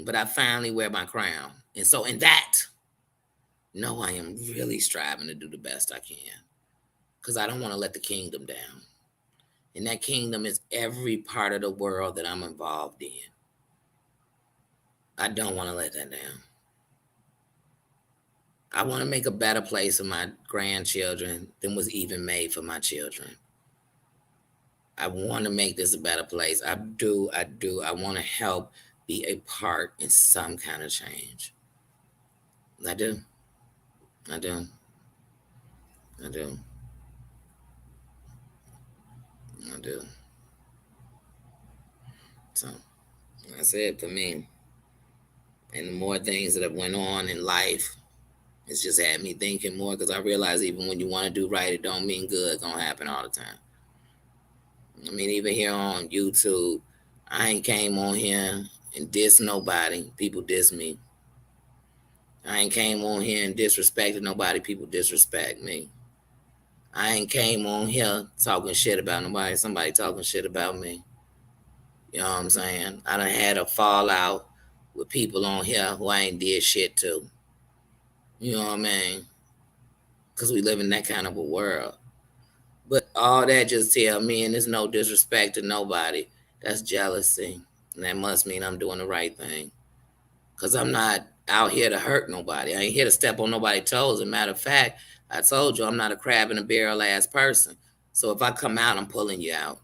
But I finally wear my crown. And so in that, no, I am really striving to do the best I can. Because I don't want to let the kingdom down. And that kingdom is every part of the world that I'm involved in. I don't want to let that down. I want to make a better place for my grandchildren than was even made for my children. I want to make this a better place. I do. I want to help be a part in some kind of change. I do. I do. I do. I do. So that's it for me. And the more things that have went on in life, it's just had me thinking more because I realize even when you want to do right, it don't mean good gonna happen all the time. I mean, even here on YouTube, I ain't came on here and diss nobody. People diss me. I ain't came on here and disrespected nobody. People disrespect me. I ain't came on here talking shit about nobody. Somebody talking shit about me. You know what I'm saying? I done had a fallout with people on here who I ain't did shit to. You know what I mean? Because we live in that kind of a world. But all that just tell me, and there's no disrespect to nobody, that's jealousy. And that must mean I'm doing the right thing. Because I'm not out here to hurt nobody. I ain't here to step on nobody's toes. As a matter of fact, I told you I'm not a crab in a barrel ass person. So if I come out, I'm pulling you out.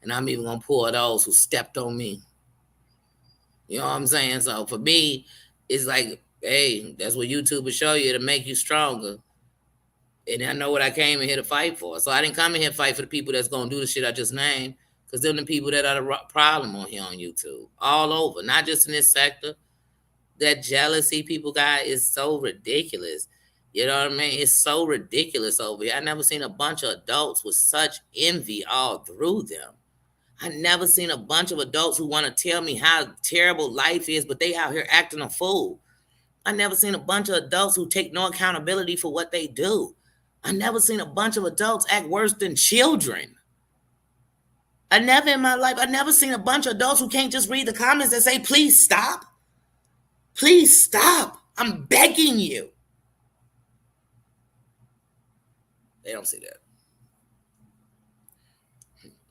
And I'm even going to pull those who stepped on me. You know what I'm saying? So for me, it's like, hey, that's what YouTube will show you to make you stronger. And I know what I came in here to fight for. So I didn't come in here to fight for the people that's going to do the shit I just named. Because they're the people that are the problem on here on YouTube. All over. Not just in this sector. That jealousy people got is so ridiculous. You know what I mean? It's so ridiculous over here. I never seen a bunch of adults with such envy all through them. I never seen a bunch of adults who want to tell me how terrible life is, but they out here acting a fool. I never seen a bunch of adults who take no accountability for what they do. I never seen a bunch of adults act worse than children. I never seen a bunch of adults who can't just read the comments and say, please stop. Please stop. I'm begging you. They don't see that.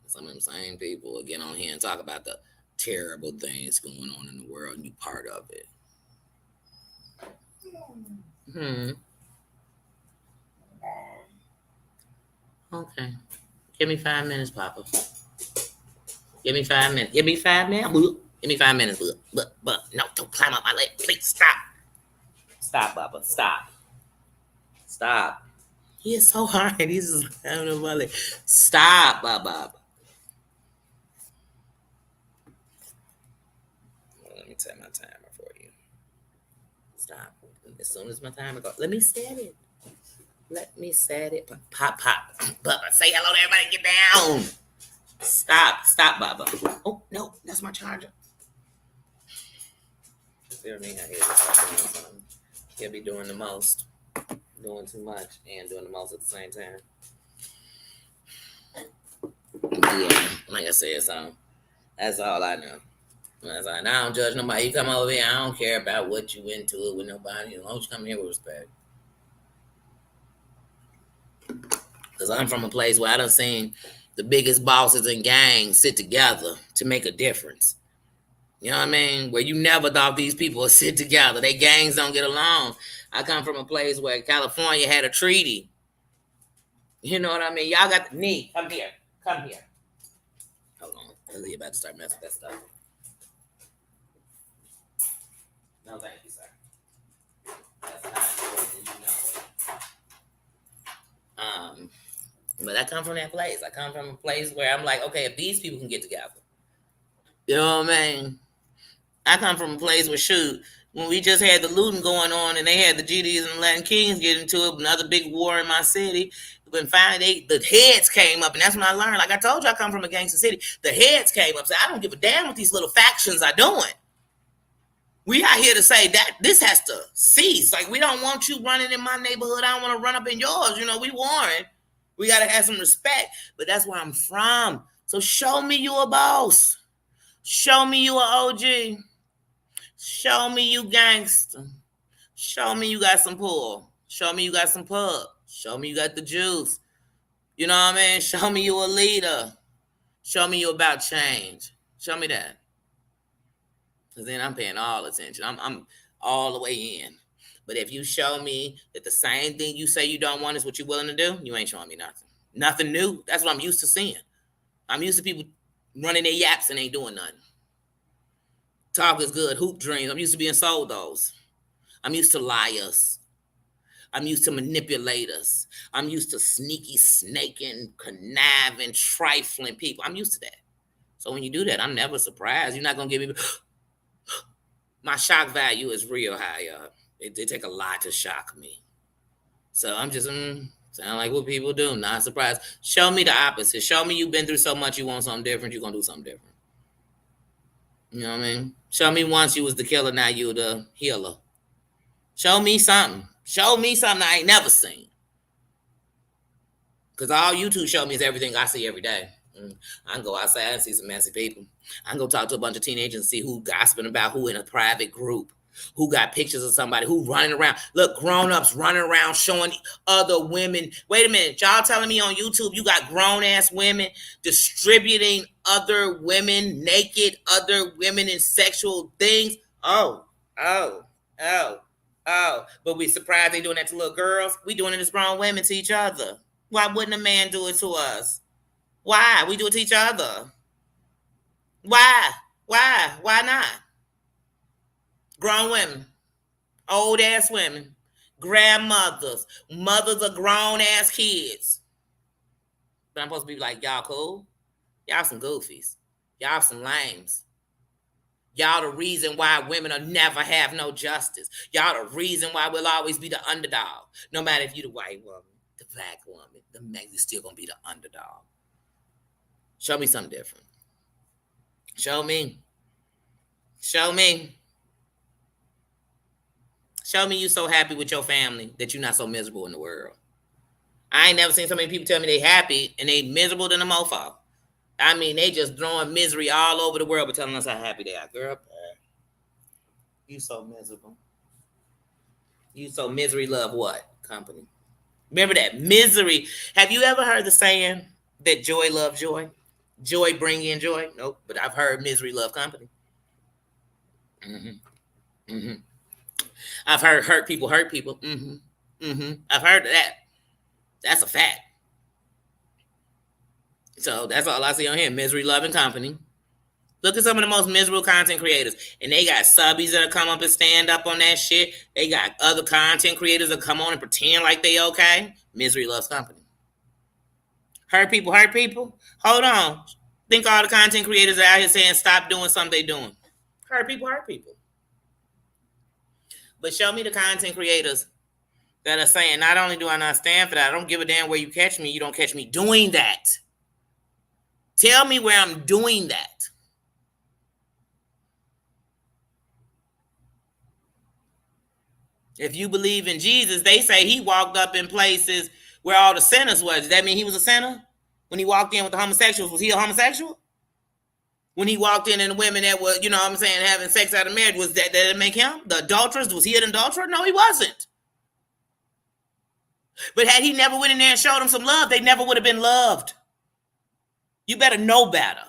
Some of them same people will get on here and talk about the terrible things going on in the world and you part of it. Okay. Give me 5 minutes, Papa. Give me 5 minutes. Give me 5 minutes. Give me 5 minutes. But no, don't climb up my leg. Please stop. Stop, Papa. Stop. Stop. He is so hard. He's just climbing up my leg. Stop, Papa. Let me set my timer for you. Stop. As soon as my timer goes, let me set it. Let me set it. Pop. Bubba, say hello to everybody. Get down. Stop, Bubba. Oh, no, that's my charger. Feel me? I hear this. He'll be doing the most. Doing too much and doing the most at the same time. Yeah, like I said, so that's all I know. That's all. And I don't judge nobody. You come over here, I don't care about what you into it with nobody. As long as you come here with respect. Because I'm from a place where I done seen the biggest bosses and gangs sit together to make a difference. You know what I mean? Where you never thought these people would sit together. They gangs don't get along. I come from a place where California had a treaty. You know what I mean? Y'all got the knee. Come here. Hold on. You about to start messing with that stuff. No, thank you, sir. That's not you know. But I come from that place. I come from a place where I'm like, okay, if these people can get together, you know what I mean? I come from a place where, shoot, when we just had the looting going on and they had the GDs and Latin Kings get into it, another big war in my city. When finally the heads came up, and that's when I learned. Like I told you, I come from a gangster city. The heads came up, said, I don't give a damn what these little factions are doing. We are here to say that this has to cease. Like, we don't want you running in my neighborhood. I don't want to run up in yours. You know, we warn. We got to have some respect. But that's where I'm from. So show me you a boss. Show me you a OG. Show me you gangster. Show me you got some pull. Show me you got some pub. Show me you got the juice. You know what I mean? Show me you a leader. Show me you about change. Show me that. Because then I'm paying all attention. I'm all the way in. But if you show me that the same thing you say you don't want is what you're willing to do, you ain't showing me nothing. Nothing new. That's what I'm used to seeing. I'm used to people running their yaps and ain't doing nothing. Talk is good. Hoop dreams. I'm used to being sold those. I'm used to liars. I'm used to manipulators. I'm used to sneaky, snaking, conniving, trifling people. I'm used to that. So when you do that, I'm never surprised. You're not going to give me... My shock value is real high up. It take a lot to shock me. So I'm just, sound like what people do. Not surprised. Show me the opposite. Show me you've been through so much you want something different. You're going to do something different. You know what I mean? Show me once you was the killer, now you the healer. Show me something. Show me something I ain't never seen. Because all you two show me is everything I see every day. I can go outside and see some messy people. I can go talk to a bunch of teenagers and see who gossiping about who in a private group, who got pictures of somebody, who running around. Look, grown-ups running around showing other women. Wait a minute, y'all telling me on YouTube you got grown-ass women distributing other women naked, other women in sexual things? Oh. But we surprised they doing that to little girls. We doing it as grown women to each other. Why wouldn't a man do it to us? Why? We do it to each other. Why? Why not? Grown women, old ass women, grandmothers, mothers of grown ass kids. But I'm supposed to be like, y'all cool? Y'all some goofies. Y'all some lames. Y'all the reason why women will never have no justice. Y'all the reason why we'll always be the underdog. No matter if you the white woman, the black woman, the man, you still gonna be the underdog. Show me something different. Show me. Show me. Show me you so happy with your family that you're not so miserable in the world. I ain't never seen so many people tell me they happy and they miserable than a mofo. I mean, they just throwing misery all over the world but telling us how happy they are. Girl, you so miserable. You so misery love what? Company. Remember that, misery. Have you ever heard the saying that joy loves joy? Joy bring in joy? Nope, but I've heard misery love company. I've heard hurt people hurt people. I've heard that. That's a fact. So that's all I see on here. Misery loving company. Look at some of the most miserable content creators. And they got subbies that come up and stand up on that shit. They got other content creators that come on and pretend like they okay. Misery loves company. Hurt people hurt people? Hold on. Think all the content creators are out here saying stop doing something they doing. Hurt people hurt people. But show me the content creators that are saying, not only do I not stand for that, I don't give a damn where you catch me, you don't catch me doing that. Tell me where I'm doing that. If you believe in Jesus, they say he walked up in places where all the sinners was. Does that mean he was a sinner? When he walked in with the homosexuals, was he a homosexual? When he walked in and the women that were, you know what I'm saying, having sex out of marriage, was that did it make him? The adulterers, was he an adulterer? No, he wasn't. But had he never went in there and showed them some love, they never would have been loved. You better know better.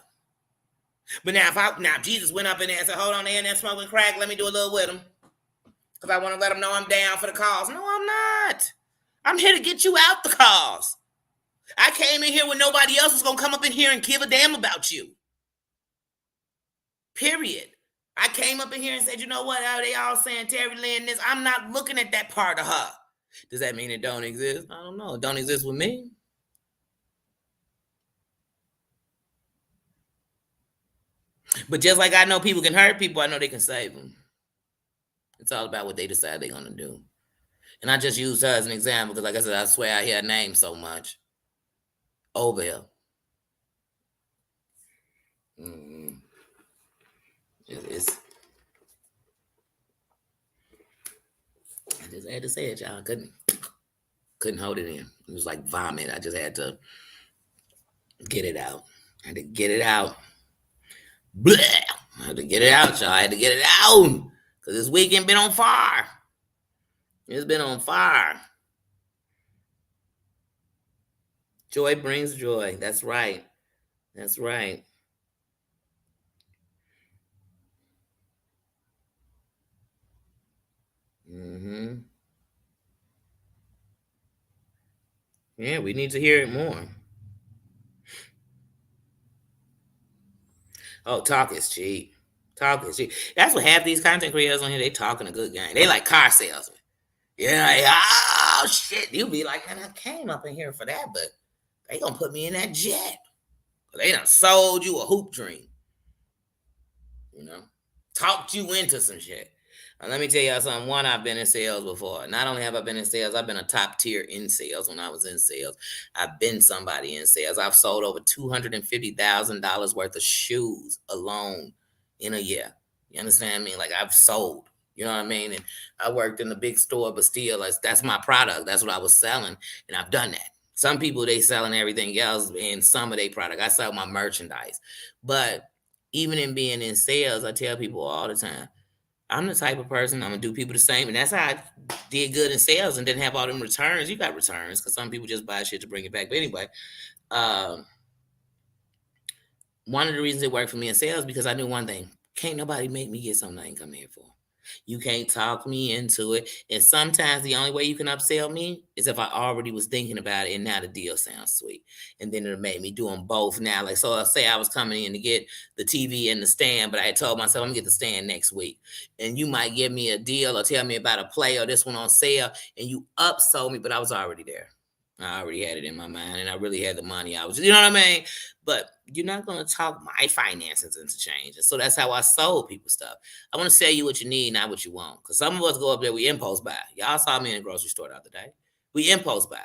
But now, if Jesus went up in there and said, hold on, they're in there smoking crack, let me do a little with them. Because I want to let them know I'm down for the cause. No, I'm not. I'm here to get you out the cause. I came in here when nobody else was going to come up in here and give a damn about you. Period. I came up in here and said, you know what? How they all saying Terry Lynn this? I'm not looking at that part of her. Does that mean it don't exist? I don't know. It don't exist with me. But just like I know people can hurt people, I know they can save them. It's all about what they decide they're gonna do. And I just used her as an example because, like I said, I swear I hear her name so much. Obel. Mm-hmm. It's. I just had to say it, y'all. Couldn't hold it in. It was like vomit. I just had to get it out. I had to get it out. Blah! I had to get it out, y'all. I had to get it out because this weekend been on fire. It's been on fire. Joy brings joy. That's right. That's right. Mm-hmm. Yeah, we need to hear it more. Oh, talk is cheap. Talk is cheap. That's what half these content creators on here, they talking a good game. They like car salesmen. Yeah, like, oh shit. You be like, man, I came up in here for that, but they gonna put me in that jet. They done sold you a hoop dream. You know? Talked you into some shit. Now, let me tell y'all something. One, I've been in sales before. Not only have I been in sales, I've been a top tier in sales when I was in sales. I've been somebody in sales. I've sold over $250,000 worth of shoes alone in a year. You understand me? Like I've sold. You know what I mean? And I worked in the big store, but still, that's my product. That's what I was selling, and I've done that. Some people they selling everything else in some of their product. I sell my merchandise, but even in being in sales, I tell people all the time, I'm the type of person I'm gonna do people the same, and that's how I did good in sales and didn't have all them returns. You got returns because some people just buy shit to bring it back. But anyway, um, one of the reasons it worked for me in sales because I knew one thing: can't nobody make me get something I ain't come here for. You can't talk me into it. And sometimes the only way you can upsell me is if I already was thinking about it and now the deal sounds sweet. And then it'll make me do them both now. Like, so I'll say I was coming in to get the TV and the stand, but I had told myself I'm gonna get the stand next week. And you might give me a deal or tell me about a play or this one on sale, and you upsold me, but I was already there. I already had it in my mind and I really had the money. I was, you know what I mean? But you're not going to talk my finances into change. And so that's how I sold people stuff. I want to sell you what you need, not what you want. Because some of us go up there, we impulse buy. Y'all saw me in the grocery store the other day. We impulse buy.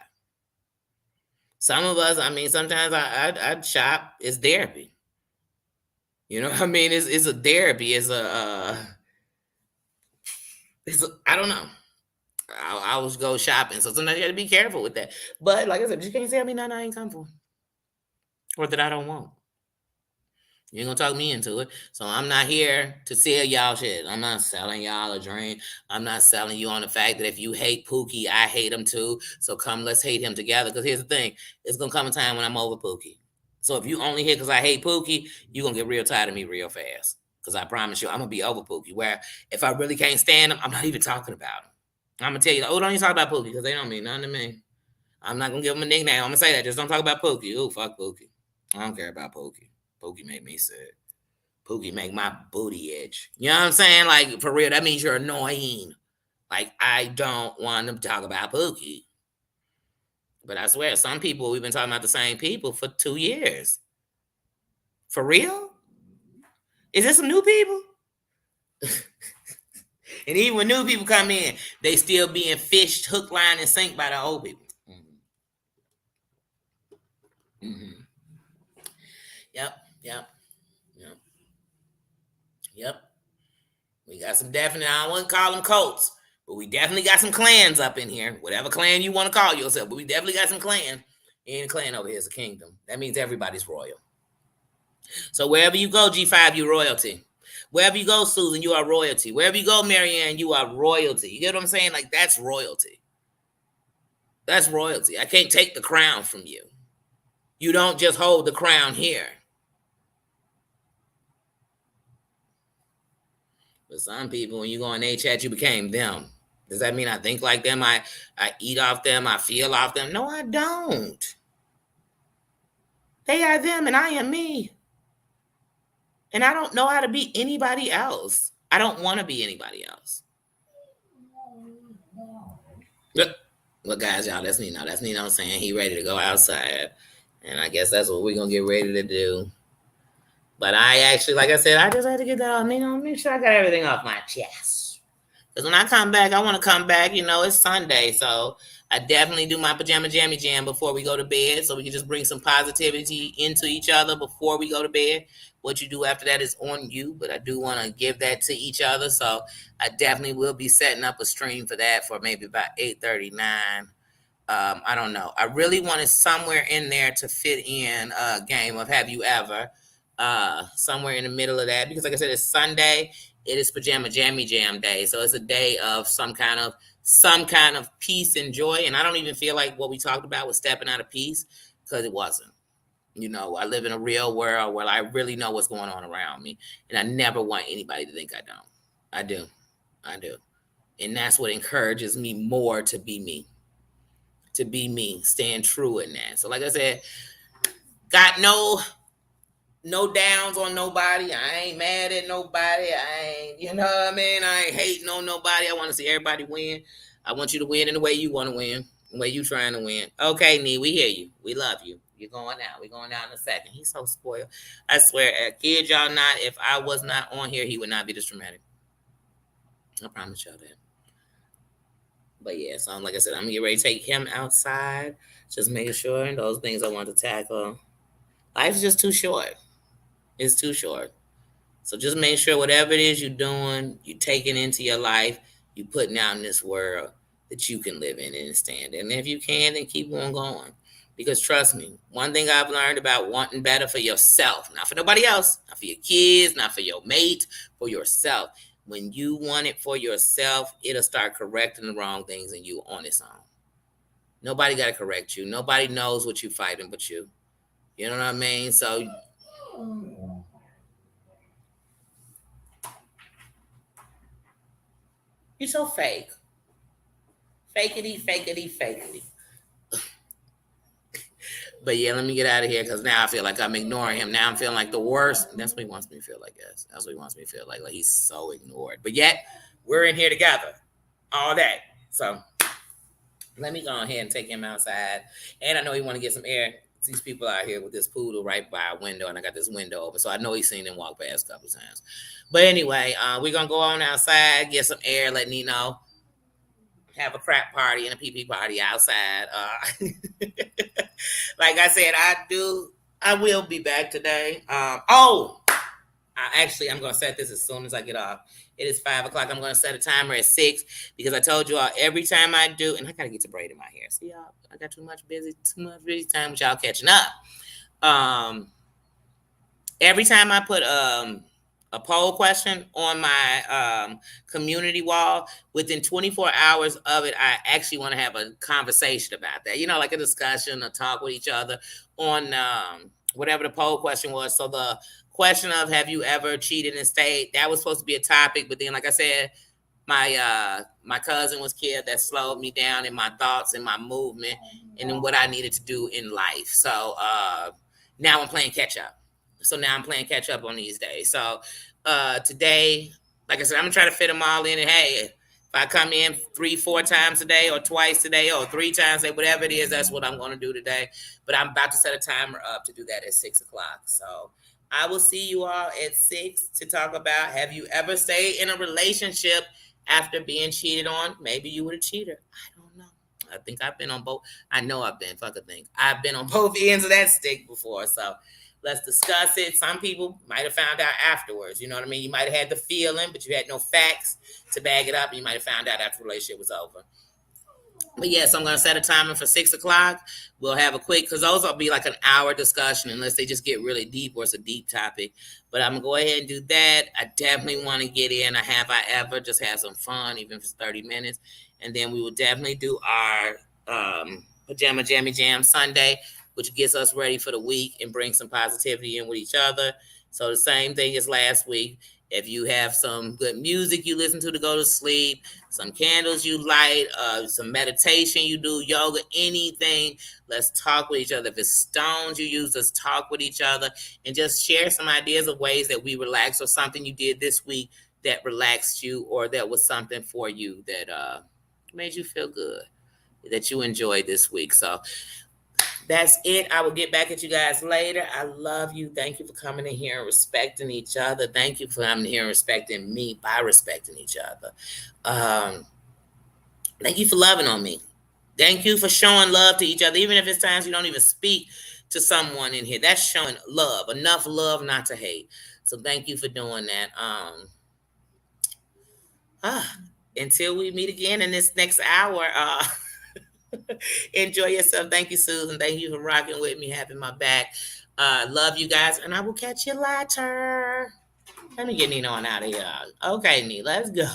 Some of us, I mean, sometimes I shop. It's therapy. You know what I mean? It's a therapy. I don't know. I always go shopping. So sometimes you got to be careful with that. But like I said, you can't sell me nothing I ain't come for or that I don't want. You ain't gonna talk me into it. So I'm not here to sell y'all shit. I'm not selling y'all a dream. I'm not selling you on the fact that if you hate Pookie, I hate him too. So come, let's hate him together. Because here's the thing: it's gonna come a time when I'm over Pookie. So if you only here because I hate Pookie, you're gonna get real tired of me real fast. Because I promise you, I'm gonna be over Pookie. Where if I really can't stand him, I'm not even talking about him. I'm gonna tell you, oh, don't even talk about Pookie because they don't mean nothing to me. I'm not gonna give him a nickname. I'm gonna say that. Just don't talk about Pookie. Oh, fuck Pookie. I don't care about Pookie. Pookie make me sick. Pookie make my booty itch. You know what I'm saying? Like, for real, that means you're annoying. Like, I don't want to talk about Pookie. But I swear, some people, we've been talking about the same people for 2 years. For real? Is there some new people? And even when new people come in, they still being fished, hook, line, and sink by the old people. Mm-hmm. Yep, yep, yep, yep. We got some definite, I wouldn't call them cults, but we definitely got some clans up in here. Whatever clan you want to call yourself, but we definitely got some clan. Any clan over here is a kingdom. That means everybody's royal. So wherever you go, G5, you royalty. Wherever you go, Susan, you are royalty. Wherever you go, Marianne, you are royalty. You get what I'm saying? Like, that's royalty. That's royalty. I can't take the crown from you. You don't just hold the crown here. But some people, when you go in their chat, you became them. Does that mean I think like them? I eat off them. I feel off them? No, I don't. They are them and I am me. And I don't know how to be anybody else. I don't want to be anybody else. Well, guys, y'all, that's Nino. That's Nino saying he ready to go outside. And I guess that's what we're going to get ready to do. But I actually, like I said, I just had to get that off. Make sure I got everything off my chest. Because when I come back, I want to come back. It's Sunday. So I definitely do my pajama jammy jam before we go to bed. So we can just bring some positivity into each other before we go to bed. What you do after that is on you. But I do want to give that to each other. So I definitely will be setting up a stream for that for maybe about 8:39. I don't know. I really wanted somewhere in there to fit in a game of Have You Ever, somewhere in the middle of that, because like I said, it's Sunday. It is pajama jammy jam day, so it's a day of some kind of peace and joy. And I don't even feel like what we talked about was stepping out of peace, because it wasn't. I live in a real world where I really know what's going on around me, and I never want anybody to think I don't. I do, and that's what encourages me more to be me. Staying true in that. So like I said, got no downs on nobody. I ain't mad at nobody. I ain't, I ain't hating on nobody. I want to see everybody win. I want you to win in the way you want to win, the way you trying to win. Okay, Nee, we hear you. We love you. You're going out. We're going out in a second. He's so spoiled. I swear, kid y'all not, if I was not on here, he would not be this dramatic. I promise y'all that. But yeah, so like I said, I'm gonna get ready to take him outside. Just making sure, and those things I want to tackle. Life's just too short. It's too short. So just make sure whatever it is you're doing, you taking into your life, you putting out in this world that you can live in and stand in. And if you can, then keep on going. Because trust me, one thing I've learned about wanting better for yourself, not for nobody else, not for your kids, not for your mate, for yourself. When you want it for yourself, it'll start correcting the wrong things in you on its own. Nobody got to correct you. Nobody knows what you're fighting but you. You know what I mean? So you're so fake. Fakety, fakety, fakety. But yeah, let me get out of here because now I feel like I'm ignoring him. Now I'm feeling like the worst. That's what he wants me to feel like, guys. That's what he wants me to feel like he's so ignored. But yet, we're in here together all day. So let me go ahead and take him outside. And I know he want to get some air. These people out here with this poodle right by a window, and I got this window open. So I know he's seen him walk past a couple of times. But anyway, we're going to go on outside, get some air, let me know. Have a crap party and a pee party outside. Like I said, I will be back today. I'm going to set this as soon as I get off. It is 5:00. I'm going to set a timer at 6 because I told you all every time I do, and I got to get to braiding my hair. See y'all, I got too much busy time with y'all catching up. Every time I put a poll question on my community wall, within 24 hours of it, I actually want to have a conversation about that. Like a discussion, a talk with each other on whatever the poll question was. So the question of have you ever cheated and stayed, that was supposed to be a topic. But then, like I said, my cousin was killed. That slowed me down in my thoughts and my movement and in what I needed to do in life. So now I'm playing catch up. So now I'm playing catch up on these days. So today, like I said, I'm gonna try to fit them all in. And hey, if I come in 3-4 times a day, or twice a day, or 3 times a day, whatever it is, that's what I'm gonna do today. But I'm about to set a timer up to do that at 6:00. So I will see you all at 6 to talk about have you ever stayed in a relationship after being cheated on? Maybe you were a cheater. I don't know. I think I've been on both. I know I've been. Fuck a thing. I've been on both ends of that stick before. So let's discuss it. Some people might have found out afterwards. You know what I mean? You might have had the feeling, but you had no facts to back it up. You might have found out after the relationship was over. But yes, I'm going to set a timer for 6:00. We'll have a quick, because those will be like an hour discussion unless they just get really deep or it's a deep topic. But I'm going to go ahead and do that. I definitely want to get in a have I ever, just have some fun, even if it's 30 minutes. And then we will definitely do our pajama jammy jam Sunday, which gets us ready for the week and brings some positivity in with each other. So the same thing as last week. If you have some good music you listen to go to sleep, some candles you light, some meditation you do, yoga, anything, let's talk with each other. If it's stones you use, let's talk with each other and just share some ideas of ways that we relax, or something you did this week that relaxed you, or that was something for you that made you feel good, that you enjoyed this week. So that's it. I will get back at you guys later. I love you. Thank you for coming in here and respecting each other. Thank you for coming here and respecting me by respecting each other. Thank you for loving on me. Thank you for showing love to each other, even if it's times you don't even speak to someone in here. That's showing love, enough love not to hate. So thank you for doing that. Until we meet again in this next hour, enjoy yourself. Thank you, Susan. Thank you for rocking with me, having my back. Love you guys, and I will catch you later. Let me get Nina on out of here. Okay, Nina, let's go.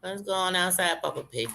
Let's go on outside, Papa P.